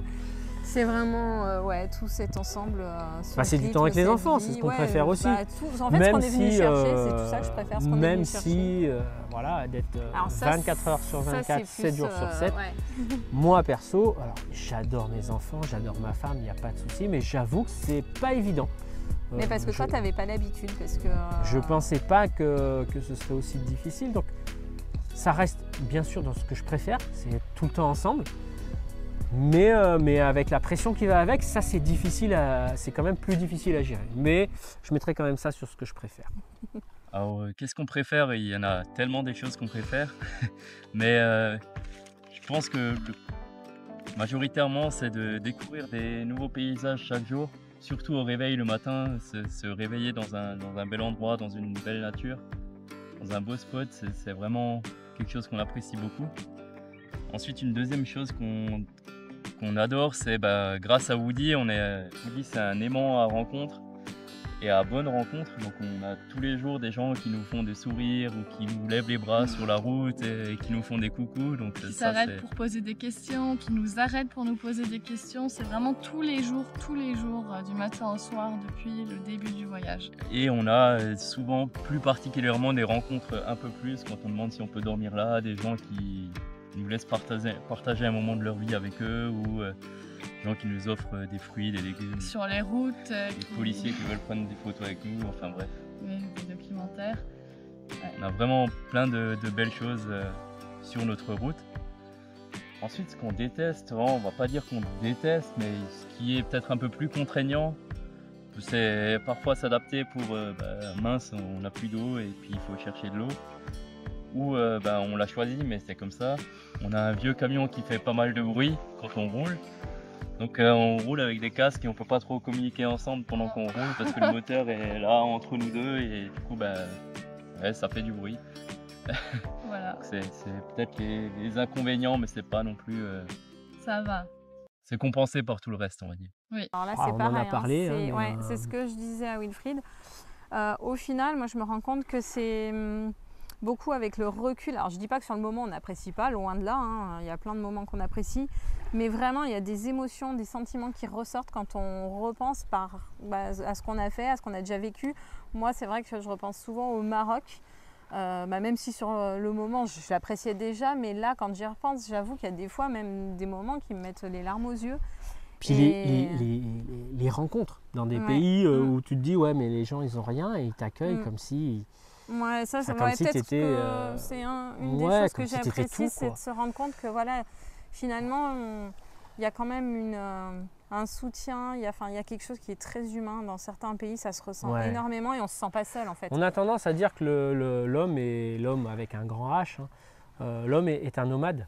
C'est vraiment tout cet ensemble. C'est du temps avec les enfants, c'est ce qu'on préfère aussi. En fait, ce qu'on est venu chercher, c'est tout ça que je préfère. Ce qu'on est venu chercher. D'être 24 heures sur 24, 7 jours sur 7. Moi, perso, alors j'adore mes enfants, j'adore ma femme, il n'y a pas de souci, mais j'avoue que c'est pas évident. Mais parce que toi, tu n'avais pas l'habitude. Je pensais pas que ce serait aussi difficile. Donc, ça reste bien sûr dans ce que je préfère, c'est être tout le temps ensemble. Mais avec la pression qui va avec, ça c'est quand même plus difficile à gérer. Mais je mettrai quand même ça sur ce que je préfère. Alors, qu'est-ce qu'on préfère? Il y en a tellement des choses qu'on préfère. Mais je pense que majoritairement, c'est de découvrir des nouveaux paysages chaque jour. Surtout au réveil le matin, se réveiller dans un bel endroit, dans une belle nature, dans un beau spot, c'est vraiment quelque chose qu'on apprécie beaucoup. Ensuite, une deuxième chose qu'on adore, c'est grâce à Woody, Woody c'est un aimant à rencontres et à bonnes rencontres. Donc on a tous les jours des gens qui nous font des sourires ou qui nous lèvent les bras sur la route et qui nous font des coucous. Donc, qui s'arrêtent pour poser des questions, qui nous arrêtent pour nous poser des questions. C'est vraiment tous les jours, du matin au soir, depuis le début du voyage. Et on a souvent, plus particulièrement, des rencontres un peu plus quand on demande si on peut dormir là, des gens qui nous laissent partager un moment de leur vie avec eux ou des gens qui nous offrent des fruits, des légumes. Sur les routes. Des policiers qui veulent prendre des photos avec nous, enfin bref. Oui, des documentaires. Ouais. On a vraiment plein de belles choses sur notre route. Ensuite, ce qu'on déteste, on va pas dire qu'on déteste, mais ce qui est peut-être un peu plus contraignant, c'est parfois s'adapter pour mince, on n'a plus d'eau et puis il faut chercher de l'eau. Ou on l'a choisi, mais c'est comme ça. On a un vieux camion qui fait pas mal de bruit quand on roule. Donc on roule avec des casques et on peut pas trop communiquer ensemble pendant qu'on roule parce que le moteur est là entre nous deux et du coup ça fait du bruit. Voilà. C'est peut-être les inconvénients, mais c'est pas non plus. Ça va. C'est compensé par tout le reste, on va dire. Oui. Alors là, c'est pareil. On en a parlé. C'est ce que je disais à Wilfried. Au final, moi, je me rends compte que c'est beaucoup avec le recul. Alors, je dis pas que sur le moment, on n'apprécie pas, loin de là. Hein. Il y a plein de moments qu'on apprécie. Mais vraiment, il y a des émotions, des sentiments qui ressortent quand on repense à ce qu'on a fait, à ce qu'on a déjà vécu. Moi, c'est vrai que je repense souvent au Maroc. Même si sur le moment je l'appréciais déjà, mais là quand j'y repense, j'avoue qu'il y a des fois même des moments qui me mettent les larmes aux yeux. Puis les rencontres dans des pays où tu te dis ouais mais les gens ils ont rien et ils t'accueillent comme si... Ouais, ça comme si peut-être que c'est une des choses que j'ai appréciées, c'est de se rendre compte que voilà, finalement il y a quand même un soutien, il y a quelque chose qui est très humain. Dans certains pays, ça se ressent énormément et on ne se sent pas seul en fait. On a tendance à dire que l'homme avec un grand H, l'homme est un nomade.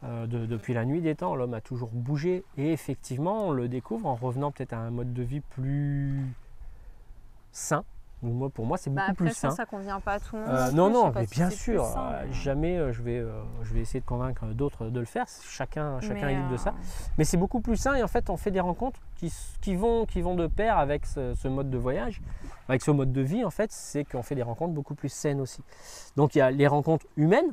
Depuis la nuit des temps, l'homme a toujours bougé et effectivement, on le découvre en revenant peut-être à un mode de vie plus sain. Pour moi, c'est beaucoup plus sain. Ça convient pas à tout le monde. Non, mais bien sûr, jamais je vais essayer de convaincre d'autres de le faire. Chacun est libre de ça. Mais c'est beaucoup plus sain et en fait, on fait des rencontres qui vont de pair avec ce mode de voyage, avec ce mode de vie. En fait, c'est qu'on fait des rencontres beaucoup plus saines aussi. Donc, il y a les rencontres humaines.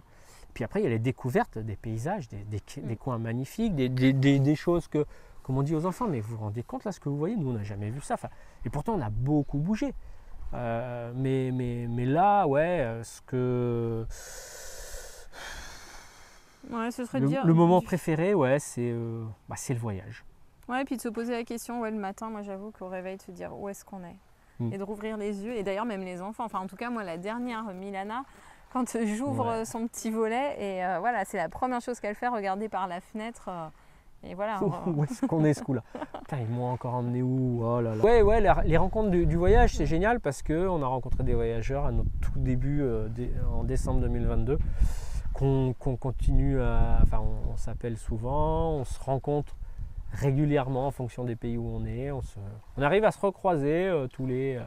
Puis après, il y a les découvertes des paysages, des coins magnifiques, des choses que, comme on dit aux enfants, mais vous vous rendez compte là ce que vous voyez, nous on n'a jamais vu ça. Et pourtant, on a beaucoup bougé. Mais là, ce que... ce serait le moment préféré, c'est le voyage. Ouais, et puis de se poser la question, le matin, moi j'avoue qu'au réveil, de se dire où est-ce qu'on est. Et de rouvrir les yeux, et d'ailleurs même les enfants, enfin en tout cas moi la dernière, Milana, quand j'ouvre son petit volet, et c'est la première chose qu'elle fait, regarder par la fenêtre, Et voilà. Où est-ce qu'on est ce coup-là? Putain, ils m'ont encore emmené où? Oh là là. Ouais, les rencontres du voyage, c'est génial parce qu'on a rencontré des voyageurs à notre tout début, en décembre 2022, qu'on continue à... Enfin, on s'appelle souvent, on se rencontre régulièrement en fonction des pays où on est. On arrive à se recroiser tous les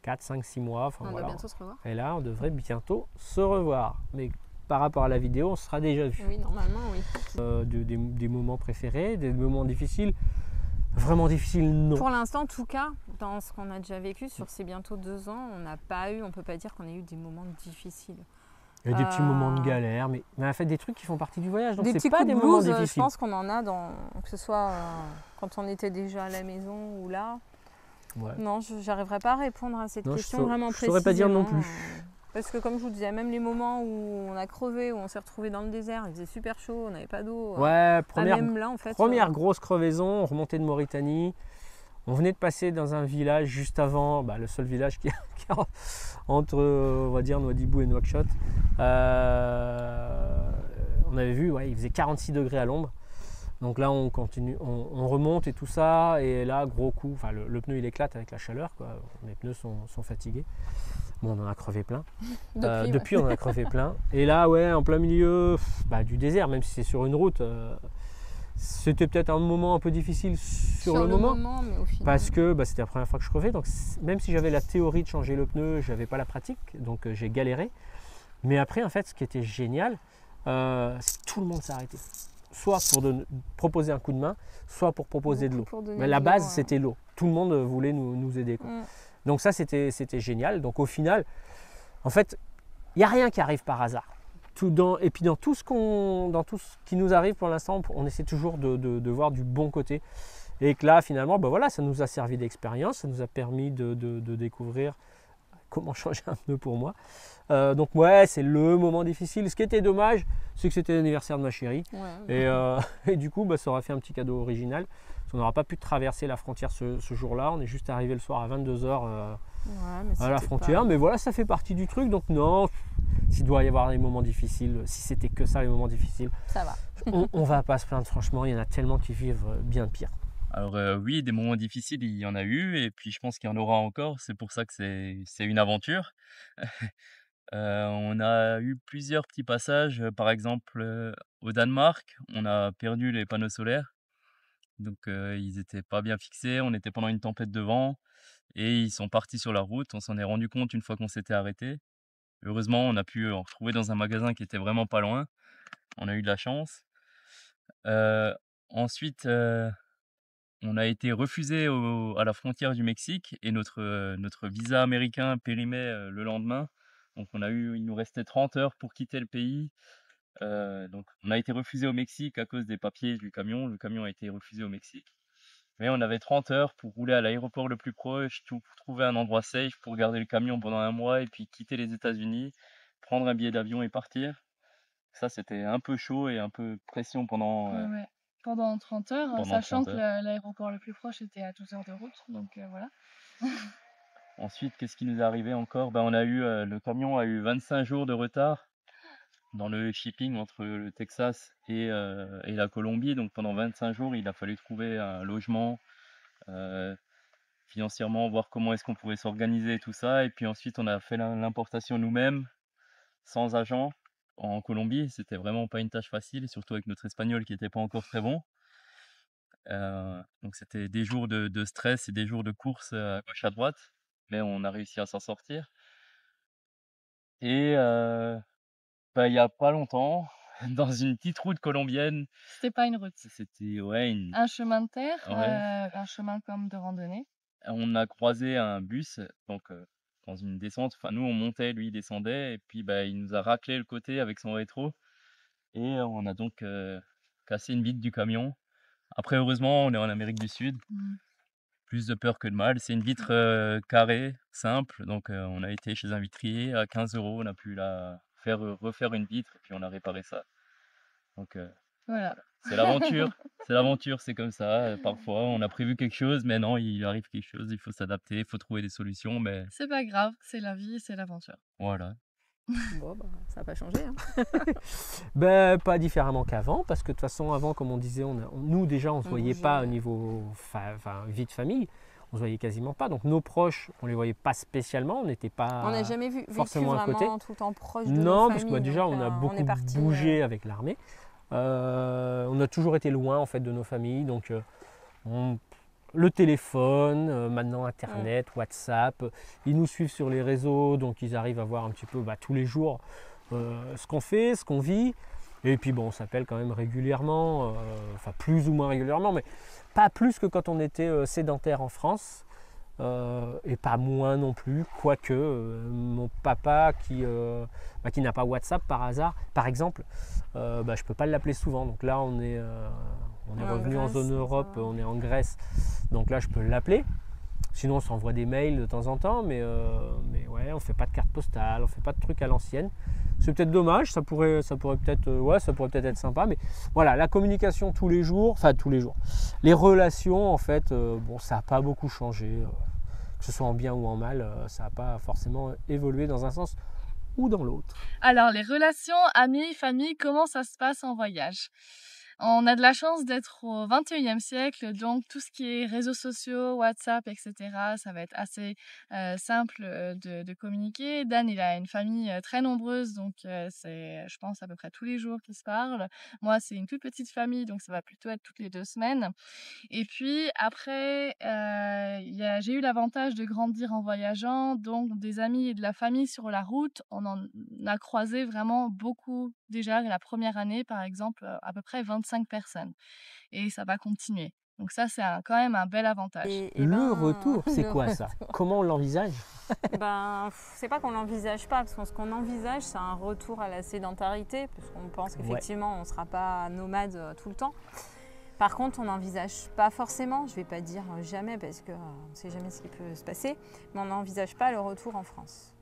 4, 5, 6 mois. Enfin, On voilà. doit bientôt se revoir. Et là, on devrait bientôt se revoir. Mais par rapport à la vidéo, on sera déjà vu. Oui, normalement, oui. Des moments préférés, des moments difficiles. Vraiment difficiles, non. Pour l'instant, en tout cas, dans ce qu'on a déjà vécu sur ces bientôt 2 ans, on peut pas dire qu'on ait eu des moments difficiles. Il y a des petits moments de galère, mais en fait des trucs qui font partie du voyage, donc Des c'est petits pas coups des de moments blues, je difficiles. pense qu'on en a que ce soit quand on était déjà à la maison ou là. Ouais. Non, je n'arriverai pas à répondre à cette question vraiment précisément. Je saurais pas dire non plus. Parce que comme je vous disais, même les moments où on a crevé, où on s'est retrouvé dans le désert, il faisait super chaud, on n'avait pas d'eau. Ouais, même là, en fait, première grosse crevaison, on remontait de Mauritanie. On venait de passer dans un village juste avant, le seul village qui est entre, on va dire, Nouadhibou et Nouakchott. On avait vu, il faisait 46 degrés à l'ombre. Donc là, on continue, on remonte et tout ça. Et là, gros coup, enfin, le pneu il éclate avec la chaleur, quoi. Les pneus sont fatigués. Bon, on en a crevé plein. Depuis, on en a crevé plein. Et là, en plein milieu du désert, même si c'est sur une route. C'était peut-être un moment un peu difficile sur le moment mais au final... parce que c'était la première fois que je crevais, donc même si j'avais la théorie de changer le pneu, je n'avais pas la pratique, donc j'ai galéré. Mais après, en fait, ce qui était génial, c'est que tout le monde s'est arrêté, soit pour proposer un coup de main, soit pour proposer de l'eau. Mais la base, c'était l'eau. Tout le monde voulait nous aider, quoi. Donc ça, c'était génial. Donc au final, en fait, il n'y a rien qui arrive par hasard. Et puis dans tout ce qui nous arrive pour l'instant, on essaie toujours de voir du bon côté. Et que là, finalement, ça nous a servi d'expérience, ça nous a permis de découvrir comment changer un pneu pour moi. Donc c'est le moment difficile. Ce qui était dommage, c'est que c'était l'anniversaire de ma chérie. Et du coup, ça aura fait un petit cadeau original. Parce qu'on n'aura pas pu traverser la frontière ce jour-là. On est juste arrivé le soir à 22h à la frontière. Mais voilà, ça fait partie du truc. Donc non, s'il doit y avoir des moments difficiles, si c'était que ça les moments difficiles, ça va. on va pas se plaindre, franchement, il y en a tellement qui vivent bien pire. Alors oui, des moments difficiles, il y en a eu, et puis je pense qu'il y en aura encore. C'est pour ça que c'est une aventure. On a eu plusieurs petits passages. Par exemple, au Danemark, on a perdu les panneaux solaires. Donc ils étaient pas bien fixés, on était pendant une tempête de vent et ils sont partis sur la route. On s'en est rendu compte une fois qu'on s'était arrêté. Heureusement, on a pu en retrouver dans un magasin qui était vraiment pas loin. On a eu de la chance. Ensuite, on a été refusé à la frontière du Mexique et notre visa américain périmait le lendemain. Donc il nous restait 30 heures pour quitter le pays. Donc on a été refusé au Mexique à cause des papiers du camion. Le camion a été refusé au Mexique. Mais on avait 30 heures pour rouler à l'aéroport le plus proche, pour trouver un endroit safe, pour garder le camion pendant un mois et puis quitter les États-Unis, prendre un billet d'avion et partir. Ça, c'était un peu chaud et un peu pression pendant... Pendant 30 heures, pendant sachant 30 heures. que l'aéroport le plus proche était à 12 heures de route. Donc voilà. Ensuite, qu'est-ce qui nous est arrivé encore? Le camion a eu 25 jours de retard dans le shipping entre le Texas et la Colombie. Donc pendant 25 jours, il a fallu trouver un logement, financièrement, voir comment est-ce qu'on pouvait s'organiser et tout ça. Et puis ensuite, on a fait l'importation nous-mêmes, sans agent, en Colombie. C'était vraiment pas une tâche facile, surtout avec notre espagnol qui n'était pas encore très bon. Donc c'était des jours de stress et des jours de course à gauche à droite. Mais on a réussi à s'en sortir. Et il y a pas longtemps, dans une petite route colombienne. C'était pas une route. C'était un chemin de terre, Ouais. un chemin comme de randonnée. On a croisé un bus, donc dans une descente. Enfin, nous on montait, lui il descendait, et puis il nous a raclé le côté avec son rétro, et on a donc cassé une vitre du camion. Après, heureusement, on est en Amérique du Sud. Plus de peur que de mal. C'est une vitre carrée, simple. Donc on a été chez un vitrier à 15 €. On a pu refaire une vitre et puis on a réparé ça. Donc voilà. C'est l'aventure. C'est l'aventure, c'est comme ça. Parfois, on a prévu quelque chose, mais non, il arrive quelque chose. Il faut s'adapter, il faut trouver des solutions. Mais c'est pas grave, c'est la vie, c'est l'aventure. Voilà. Bon, bah, ça n'a pas changé. Hein. Ben, pas différemment qu'avant, parce que de toute façon, avant, comme on disait, nous déjà, on ne se voyait bougeait, pas au niveau vie de famille. On se voyait quasiment pas. Donc nos proches, on les voyait pas spécialement. On n'était pas On n'a jamais forcément vécu à côté. Vraiment tout le temps proche de Non, nos parce que familles, déjà, donc, on a beaucoup est parti, bougé avec l'armée. On a toujours été loin en fait de nos familles. Donc le téléphone, maintenant Internet, WhatsApp. Ils nous suivent sur les réseaux, donc ils arrivent à voir un petit peu tous les jours ce qu'on fait, ce qu'on vit. Et puis bon, on s'appelle quand même régulièrement, enfin plus ou moins régulièrement, mais pas plus que quand on était sédentaire en France. Et pas moins non plus, quoique mon papa qui n'a pas WhatsApp par hasard, par exemple, je ne peux pas l'appeler souvent. Donc là, on est revenu en zone Europe, on est en Grèce, donc là, je peux l'appeler. Sinon, on s'envoie des mails de temps en temps, mais ouais, on ne fait pas de carte postale, on ne fait pas de trucs à l'ancienne. C'est peut-être dommage, ça pourrait peut-être être sympa, mais voilà, la communication tous les jours, les relations, en fait, ça n'a pas beaucoup changé, que ce soit en bien ou en mal, ça n'a pas forcément évolué dans un sens ou dans l'autre. Alors, les relations, amis, famille, comment ça se passe en voyage ? On a de la chance d'être au 21e siècle, donc tout ce qui est réseaux sociaux, WhatsApp, etc., ça va être assez simple de communiquer. Dan, il a une famille très nombreuse, donc c'est, je pense, à peu près tous les jours qu'ils se parlent. Moi, c'est une toute petite famille, donc ça va plutôt être toutes les 2 semaines. Et puis après, j'ai eu l'avantage de grandir en voyageant, donc des amis et de la famille sur la route, on en a croisé vraiment beaucoup. Déjà, la première année, par exemple, à peu près 25 personnes. Et ça va continuer. Donc ça, c'est quand même un bel avantage. Le retour, c'est quoi ça ? Comment on l'envisage ? C'est pas qu'on l'envisage pas, parce que ce qu'on envisage, c'est un retour à la sédentarité, parce qu'on pense qu'effectivement, on ne sera pas nomade tout le temps. Par contre, on n'envisage pas forcément, je ne vais pas dire jamais, parce qu'on ne sait jamais ce qui peut se passer, mais on n'envisage pas le retour en France.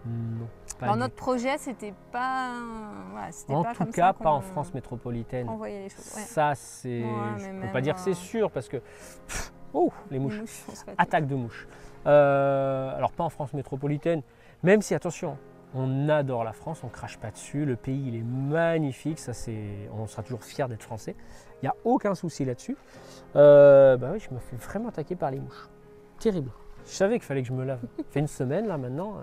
Non. Dans notre projet, c'était pas. En tout cas, pas en France métropolitaine. On voyait les choses. Ouais. Ça, c'est. Je ne peux pas dire que c'est sûr parce que. Les mouches. Attaque de mouches. Alors, pas en France métropolitaine, même si, attention, on adore la France, on ne crache pas dessus. Le pays, il est magnifique. On sera toujours fiers d'être français. Il n'y a aucun souci là-dessus. Oui, je me fais vraiment attaquer par les mouches. Terrible. Je savais qu'il fallait que je me lave. Ça fait une semaine là maintenant.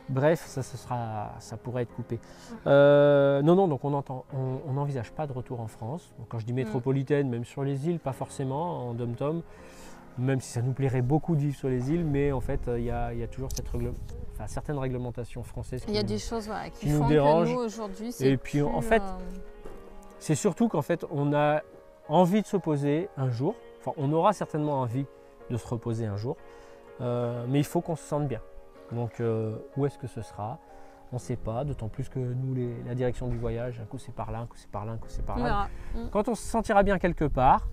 Bref, ça pourrait être coupé. Non, donc on n'envisage pas de retour en France. Donc, quand je dis métropolitaine, même sur les îles, pas forcément en dom-tom, même si ça nous plairait beaucoup de vivre sur les îles, mais en fait, il y a toujours certaines réglementations françaises qui, il y a des choses qui nous font dérangent. Que nous, aujourd'hui, et puis, en fait, c'est surtout qu'en fait, on a envie de se poser un jour. Enfin, on aura certainement envie de se reposer un jour, mais il faut qu'on se sente bien. Donc où est-ce que ce sera ? On ne sait pas, d'autant plus que nous, la direction du voyage, un coup c'est par là, un coup c'est par là, un coup c'est par là. Quand on se sentira bien quelque part,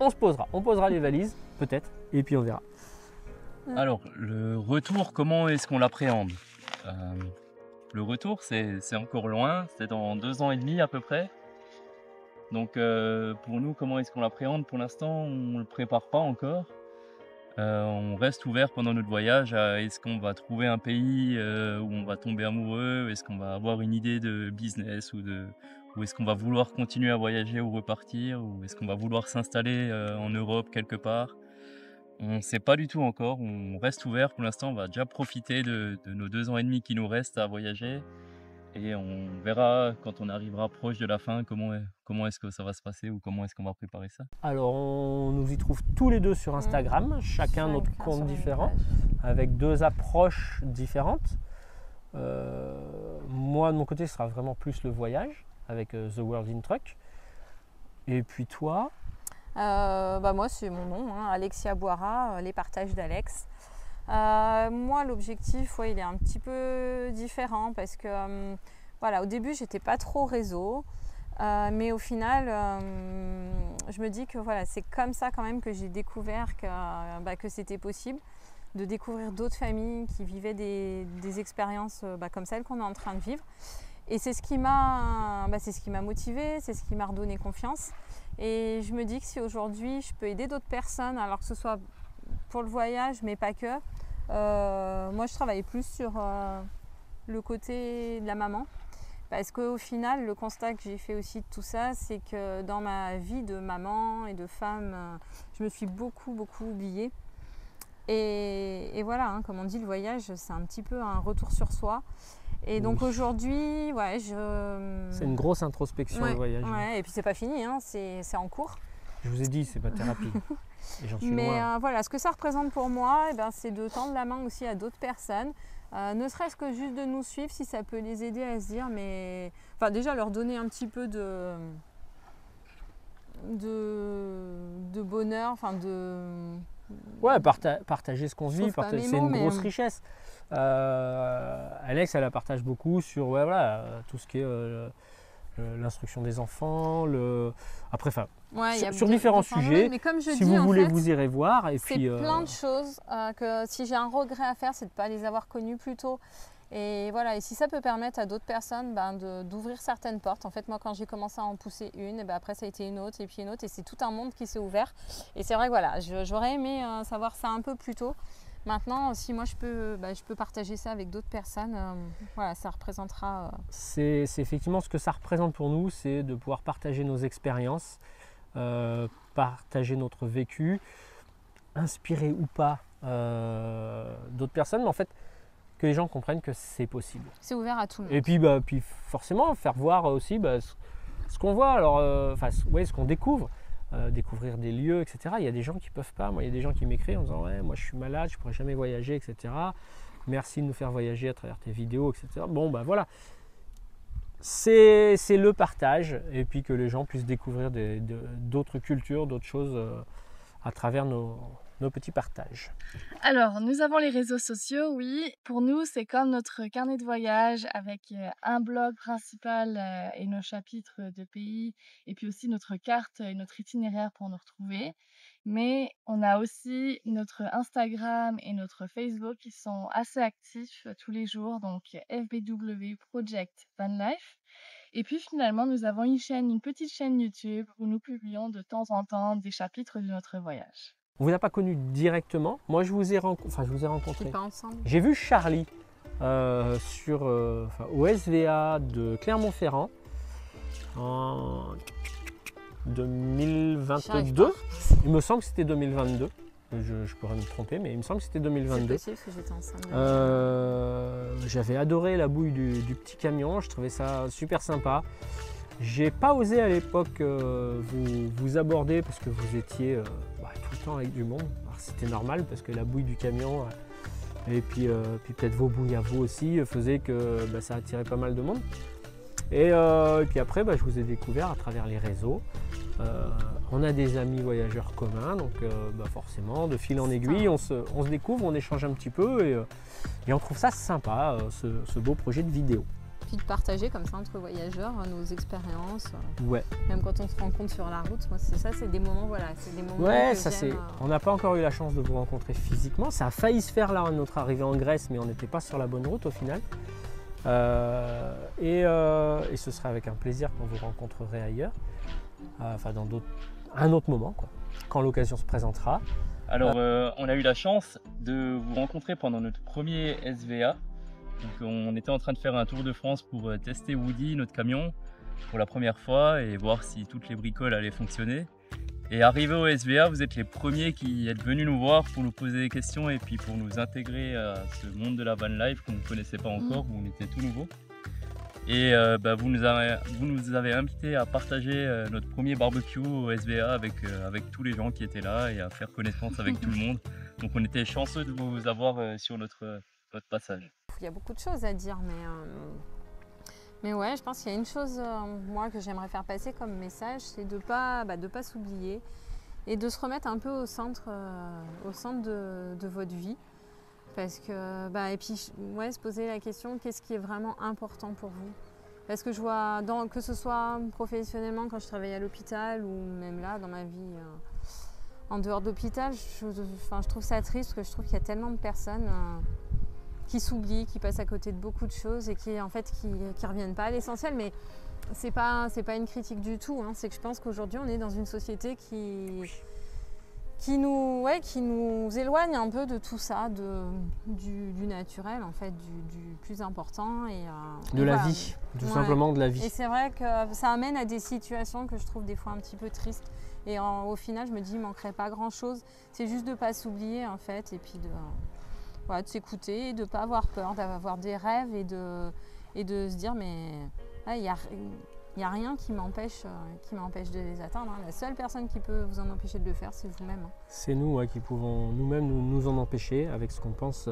on se posera. On posera les valises, peut-être, et puis on verra. Alors, le retour, comment est-ce qu'on l'appréhende ? Le retour, c'est encore loin, c'est dans 2 ans et demi à peu près. Donc pour nous, comment est-ce qu'on l'appréhende ? Pour l'instant, on ne le prépare pas encore. On reste ouvert pendant notre voyage à est-ce qu'on va trouver un pays où on va tomber amoureux, est-ce qu'on va avoir une idée de business ou est-ce qu'on va vouloir continuer à voyager ou repartir, ou est-ce qu'on va vouloir s'installer en Europe quelque part. On ne sait pas du tout encore, on reste ouvert pour l'instant, on va déjà profiter de nos 2 ans et demi qui nous restent à voyager. Et on verra quand on arrivera proche de la fin comment est-ce que ça va se passer ou comment est-ce qu'on va préparer ça. Alors on nous y trouve tous les deux sur Instagram, chacun notre compte différent, avec 2 approches différentes. Moi de mon côté ce sera vraiment plus le voyage avec The World in Truck. Et puis toi ? Moi c'est mon nom, Alexia Boira, les partages d'Alex. Moi l'objectif il est un petit peu différent parce que au début j'étais pas trop réseau, mais au final je me dis que c'est comme ça quand même que j'ai découvert que c'était possible de découvrir d'autres familles qui vivaient des expériences comme celles qu'on est en train de vivre, et c'est ce qui m'a motivée, c'est ce qui m'a redonné confiance, et je me dis que si aujourd'hui je peux aider d'autres personnes, alors que ce soit pour le voyage mais pas que, Moi, je travaille plus sur le côté de la maman. Parce qu'au final, le constat que j'ai fait aussi de tout ça, c'est que dans ma vie de maman et de femme, je me suis beaucoup oubliée. Et voilà, hein, comme on dit, le voyage, c'est un petit peu un retour sur soi. Et donc aujourd'hui, ouais, c'est une grosse introspection, le voyage. Ouais, et puis c'est pas fini, hein, c'est en cours. Je vous ai dit, c'est pas thérapie. Et j'en suis loin. Voilà, ce que ça représente pour moi, c'est de tendre la main aussi à d'autres personnes. Ne serait-ce que juste de nous suivre, si ça peut les aider à se dire, mais enfin déjà leur donner un petit peu de bonheur, enfin de ouais, partager ce qu'on vit, c'est une grosse richesse. Alex, elle la partage beaucoup sur tout ce qui est l'instruction des enfants, après, sur différents sujets. Mais comme si vous voulez, vous irez voir. Et c'est plein de choses que si j'ai un regret à faire, c'est de ne pas les avoir connues plus tôt. Et voilà, et si ça peut permettre à d'autres personnes d'ouvrir certaines portes. En fait, moi, quand j'ai commencé à en pousser une, et après ça a été une autre, et puis une autre, et c'est tout un monde qui s'est ouvert. Et c'est vrai que voilà, j'aurais aimé savoir ça un peu plus tôt. Maintenant, si moi je peux partager ça avec d'autres personnes, voilà, ça représentera. C'est effectivement ce que ça représente pour nous, c'est de pouvoir partager nos expériences, partager notre vécu, inspirer ou pas d'autres personnes, mais en fait que les gens comprennent que c'est possible. C'est ouvert à tout le monde. Et puis forcément faire voir aussi ce qu'on voit, ce qu'on découvre. Découvrir des lieux, etc. Il y a des gens qui ne peuvent pas. Moi, il y a des gens qui m'écrivent en disant ouais, moi je suis malade, je ne pourrais jamais voyager, etc. Merci de nous faire voyager à travers tes vidéos, etc. Bon, voilà. C'est le partage, et puis que les gens puissent découvrir d'autres cultures, d'autres choses à travers nos petits partages. Alors, nous avons les réseaux sociaux, oui. Pour nous, c'est comme notre carnet de voyage avec un blog principal et nos chapitres de pays, et puis aussi notre carte et notre itinéraire pour nous retrouver. Mais on a aussi notre Instagram et notre Facebook qui sont assez actifs tous les jours, donc FBW Project Van Life. Et puis finalement, nous avons une petite chaîne YouTube où nous publions de temps en temps des chapitres de notre voyage. On ne vous a pas connu directement. Moi, je vous ai rencontré. Pas ensemble. J'ai vu Charlie au SVA de Clermont-Ferrand en 2022. Il me semble que c'était 2022. Je pourrais me tromper, mais il me semble que c'était 2022. C'est possible que j'étais enceinte. J'avais adoré la bouille du petit camion. Je trouvais ça super sympa. J'ai pas osé à l'époque vous aborder parce que vous étiez tout le temps avec du monde. C'était normal parce que la bouille du camion et puis peut-être vos bouilles à vous aussi faisaient que ça attirait pas mal de monde. Et puis après, je vous ai découvert à travers les réseaux. On a des amis voyageurs communs, donc forcément, de fil en aiguille, on se découvre, on échange un petit peu et on trouve ça sympa, ce beau projet de vidéo. Puis de partager comme ça entre voyageurs nos expériences. Ouais. Même quand on se rencontre sur la route, moi c'est des moments, c'est des moments ouais, que j'aime. On n'a pas encore eu la chance de vous rencontrer physiquement. Ça a failli se faire là à notre arrivée en Grèce, mais on n'était pas sur la bonne route au final. Et ce serait avec un plaisir qu'on vous rencontrerait ailleurs, dans un autre moment, quand l'occasion se présentera. Alors, on a eu la chance de vous rencontrer pendant notre premier SVA. Donc, on était en train de faire un tour de France pour tester Woody, notre camion, pour la première fois et voir si toutes les bricoles allaient fonctionner. Et arrivé au SVA, vous êtes les premiers qui êtes venus nous voir pour nous poser des questions et puis pour nous intégrer à ce monde de la van life qu'on ne connaissait pas encore, où on était tout nouveau. Et vous nous avez invités à partager notre premier barbecue au SVA avec tous les gens qui étaient là et à faire connaissance avec tout le monde. Donc on était chanceux de vous avoir sur notre passage. Il y a beaucoup de choses à dire, mais ouais, je pense qu'il y a une chose moi que j'aimerais faire passer comme message, c'est de pas s'oublier et de se remettre un peu au centre de votre vie. Parce que, et puis, ouais, se poser la question, qu'est-ce qui est vraiment important pour vous? Parce que je vois, que ce soit professionnellement quand je travaillais à l'hôpital ou même là, dans ma vie en dehors d'hôpital, je trouve ça triste parce que je trouve qu'il y a tellement de personnes qui s'oublient, qui passent à côté de beaucoup de choses et qui reviennent pas à l'essentiel. Mais c'est pas une critique du tout, hein. C'est que je pense qu'aujourd'hui, on est dans une société qui qui nous éloigne un peu de tout ça, du naturel en fait, du plus important. De la vie, tout simplement de la vie. Et c'est vrai que ça amène à des situations que je trouve des fois un petit peu tristes. Et au final, je me dis, il ne manquerait pas grand-chose. C'est juste de ne pas s'oublier en fait, et puis de s'écouter, de ne pas avoir peur, d'avoir des rêves et de se dire, mais il n'y a rien qui m'empêche de les atteindre. La seule personne qui peut vous en empêcher de le faire, c'est vous-même. C'est nous qui pouvons nous-mêmes nous en empêcher avec ce qu'on pense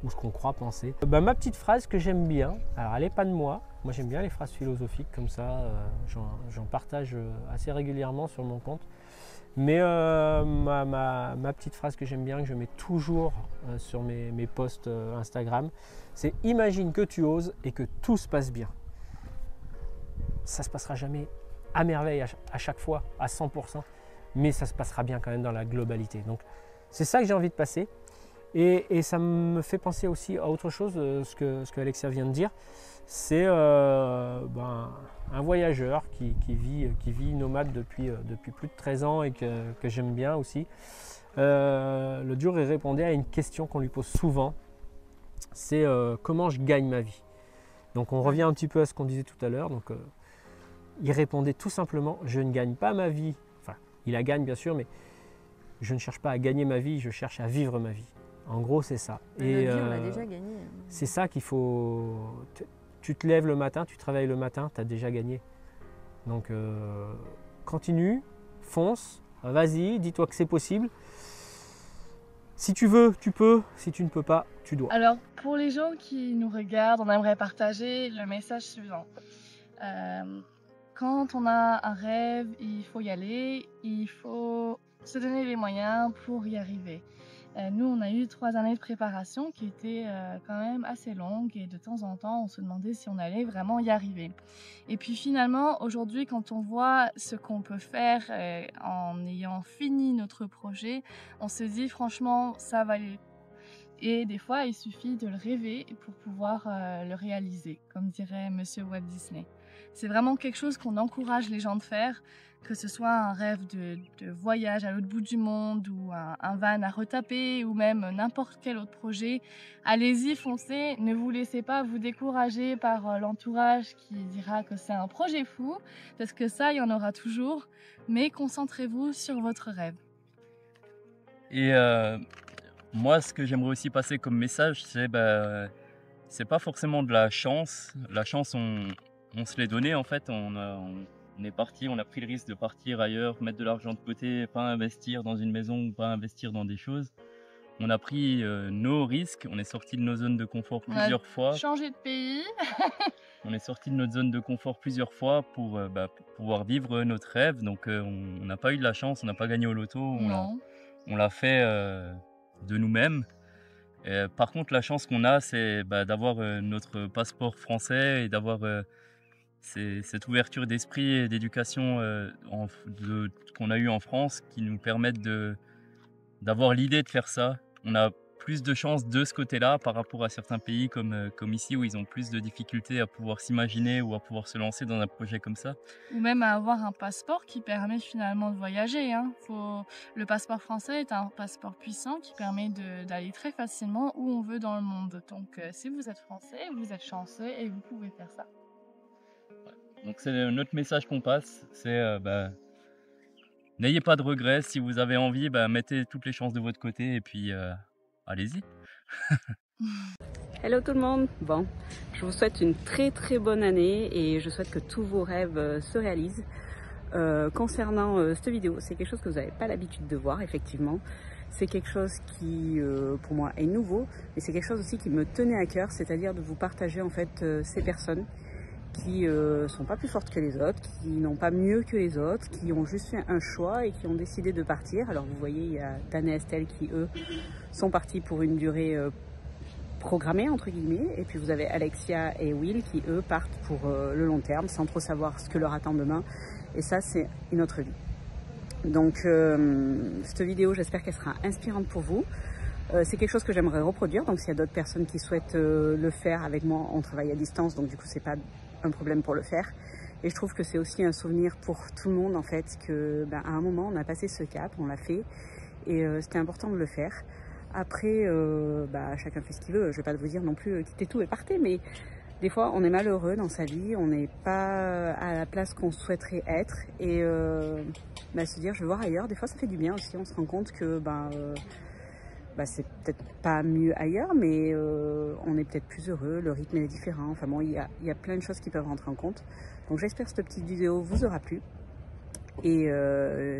ou ce qu'on croit penser. Ma petite phrase que j'aime bien, alors elle n'est pas de moi j'aime bien les phrases philosophiques comme ça, j'en partage assez régulièrement sur mon compte. Mais ma petite phrase que j'aime bien, que je mets toujours sur mes posts Instagram, c'est « Imagine que tu oses et que tout se passe bien ». Ça ne se passera jamais à merveille à chaque fois, à 100%, mais ça se passera bien quand même dans la globalité. Donc c'est ça que j'ai envie de passer. Et ça me fait penser aussi à autre chose, ce que Alexia vient de dire. C'est un voyageur qui vit nomade depuis plus de 13 ans et que j'aime bien aussi. L'autre jour, il répondait à une question qu'on lui pose souvent, c'est comment je gagne ma vie. Donc on revient un petit peu à ce qu'on disait tout à l'heure. Donc il répondait tout simplement, je ne gagne pas ma vie. Enfin, il la gagne bien sûr, mais je ne cherche pas à gagner ma vie, je cherche à vivre ma vie. En gros, c'est ça. Et on l'a déjà gagné. C'est ça qu'il faut. Tu te lèves le matin, tu travailles le matin, tu as déjà gagné. Donc continue, fonce, vas-y, dis-toi que c'est possible. Si tu veux, tu peux. Si tu ne peux pas, tu dois. Alors, pour les gens qui nous regardent, on aimerait partager le message suivant. Quand on a un rêve, il faut y aller, il faut se donner les moyens pour y arriver. Nous, on a eu 3 années de préparation qui étaient quand même assez longues et de temps en temps, on se demandait si on allait vraiment y arriver. Et puis finalement, aujourd'hui, quand on voit ce qu'on peut faire en ayant fini notre projet, on se dit franchement, ça valait. Et des fois, il suffit de le rêver pour pouvoir le réaliser, comme dirait Monsieur Walt Disney. C'est vraiment quelque chose qu'on encourage les gens de faire, que ce soit un rêve de voyage à l'autre bout du monde ou un van à retaper ou même n'importe quel autre projet. Allez-y, foncez, ne vous laissez pas vous décourager par l'entourage qui dira que c'est un projet fou, parce que ça, il y en aura toujours, mais concentrez-vous sur votre rêve. Et moi, ce que j'aimerais aussi passer comme message, c'est pas forcément de la chance. La chance, on se l'est donnée en fait. On est parti, on a pris le risque de partir ailleurs, mettre de l'argent de côté, pas investir dans une maison ou pas investir dans des choses. On a pris nos risques, on est sorti de nos zones de confort plusieurs fois. Changer de pays. On est sorti de notre zone de confort plusieurs fois pour pouvoir vivre notre rêve. Donc on n'a pas eu de la chance, on n'a pas gagné au loto. On l'a fait de nous-mêmes. Par contre, la chance qu'on a, c'est d'avoir notre passeport français et d'avoir cette ouverture d'esprit et d'éducation qu'on a eu en France qui nous permettent d'avoir l'idée de faire ça. On a plus de chances de ce côté-là par rapport à certains pays comme ici où ils ont plus de difficultés à pouvoir s'imaginer ou à pouvoir se lancer dans un projet comme ça. Ou même à avoir un passeport qui permet finalement de voyager. Le passeport français est un passeport puissant qui permet d'aller très facilement où on veut dans le monde. Donc si vous êtes français, vous êtes chanceux et vous pouvez faire ça. Donc c'est notre message qu'on passe, c'est n'ayez pas de regrets, si vous avez envie, mettez toutes les chances de votre côté et puis allez-y. Hello tout le monde. Bon, je vous souhaite une très très bonne année et je souhaite que tous vos rêves se réalisent. Concernant cette vidéo, c'est quelque chose que vous n'avez pas l'habitude de voir effectivement. C'est quelque chose qui pour moi est nouveau, mais c'est quelque chose aussi qui me tenait à cœur, c'est-à-dire de vous partager en fait ces personnes qui sont pas plus fortes que les autres, qui n'ont pas mieux que les autres, qui ont juste fait un choix et qui ont décidé de partir. Alors vous voyez, il y a Dan et Estelle qui eux sont partis pour une durée programmée entre guillemets, et puis vous avez Alexia et Will qui eux partent pour le long terme sans trop savoir ce que leur attend demain, et ça c'est une autre vie. Donc cette vidéo, j'espère qu'elle sera inspirante pour vous. C'est quelque chose que j'aimerais reproduire, donc s'il y a d'autres personnes qui souhaitent le faire avec moi, on travaille à distance, donc du coup c'est pas un problème pour le faire. Et je trouve que c'est aussi un souvenir pour tout le monde en fait, que à un moment on a passé ce cap, on l'a fait et c'était important de le faire. Après, chacun fait ce qu'il veut, je vais pas vous dire non plus quittez tout et partez, mais des fois on est malheureux dans sa vie, on n'est pas à la place qu'on souhaiterait être et se dire je vais voir ailleurs, des fois ça fait du bien aussi, on se rend compte que c'est peut-être pas mieux ailleurs, mais on est peut-être plus heureux, le rythme est différent, enfin bon, il y a plein de choses qui peuvent rentrer en compte. Donc j'espère que cette petite vidéo vous aura plu. Et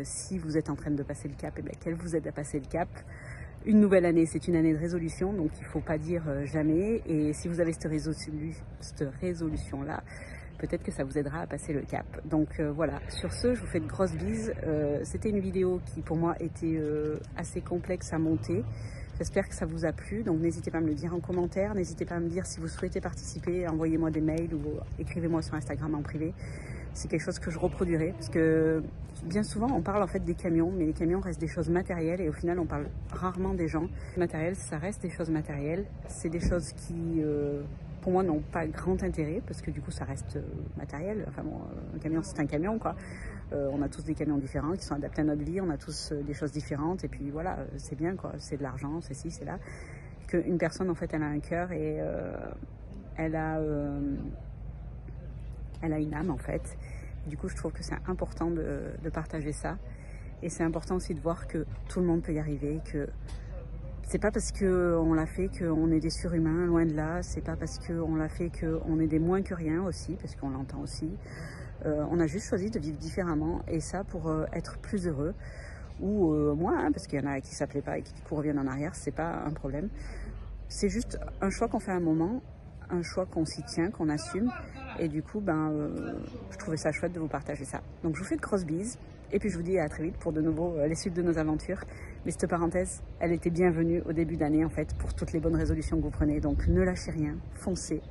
si vous êtes en train de passer le cap, qu'elle vous aide à passer le cap. Une nouvelle année, c'est une année de résolution, donc il ne faut pas dire jamais. Et si vous avez cette résolution-là, peut-être que ça vous aidera à passer le cap. Donc voilà, sur ce, je vous fais de grosses bises. C'était une vidéo qui pour moi était assez complexe à monter. J'espère que ça vous a plu, donc n'hésitez pas à me le dire en commentaire, n'hésitez pas à me dire si vous souhaitez participer, envoyez-moi des mails ou écrivez-moi sur Instagram en privé. C'est quelque chose que je reproduirai, parce que bien souvent on parle en fait des camions, mais les camions restent des choses matérielles et au final on parle rarement des gens. Matériel, ça reste des choses matérielles, c'est des choses qui pour moi n'ont pas grand intérêt, parce que du coup ça reste matériel, enfin bon, un camion c'est un camion quoi. On a tous des camions différents qui sont adaptés à notre vie, on a tous des choses différentes et puis voilà, c'est bien quoi, c'est de l'argent, c'est ci, c'est là. Qu'une personne en fait elle a un cœur et elle a une âme en fait. Et du coup je trouve que c'est important de partager ça et c'est important aussi de voir que tout le monde peut y arriver, que c'est pas parce qu'on l'a fait qu'on est des surhumains, loin de là, c'est pas parce qu'on l'a fait qu'on est des moins que rien aussi, parce qu'on l'entend aussi. On a juste choisi de vivre différemment et ça pour être plus heureux ou moins, parce qu'il y en a qui ne s'appelaient pas et qui du coup reviennent en arrière, c'est pas un problème. C'est juste un choix qu'on fait à un moment, un choix qu'on s'y tient, qu'on assume et du coup je trouvais ça chouette de vous partager ça. Donc je vous fais de grosses bises et puis je vous dis à très vite pour de nouveau les suites de nos aventures. Mais cette parenthèse, elle était bienvenue au début d'année en fait pour toutes les bonnes résolutions que vous prenez. Donc ne lâchez rien, foncez,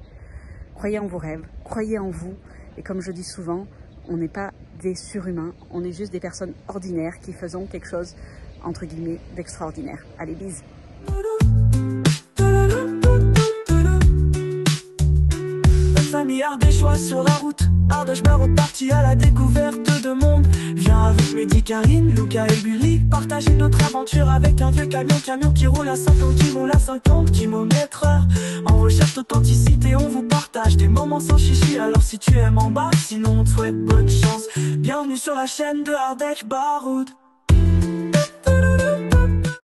croyez en vos rêves, croyez en vous. Et comme je dis souvent, on n'est pas des surhumains, on est juste des personnes ordinaires qui faisons quelque chose, entre guillemets, d'extraordinaire. Allez, bisous. Famille ardéchois sur la route, Ardèche reparti à la découverte de monde. Viens avec Mehdi, Karine, Lucas et Bully, partager notre aventure avec un vieux camion qui roule à 50 km/h. En recherche d'authenticité, on vous partage des moments sans chichi. Alors si tu aimes en bas, sinon on te souhaite bonne chance. Bienvenue sur la chaîne de Ardèche Baroud.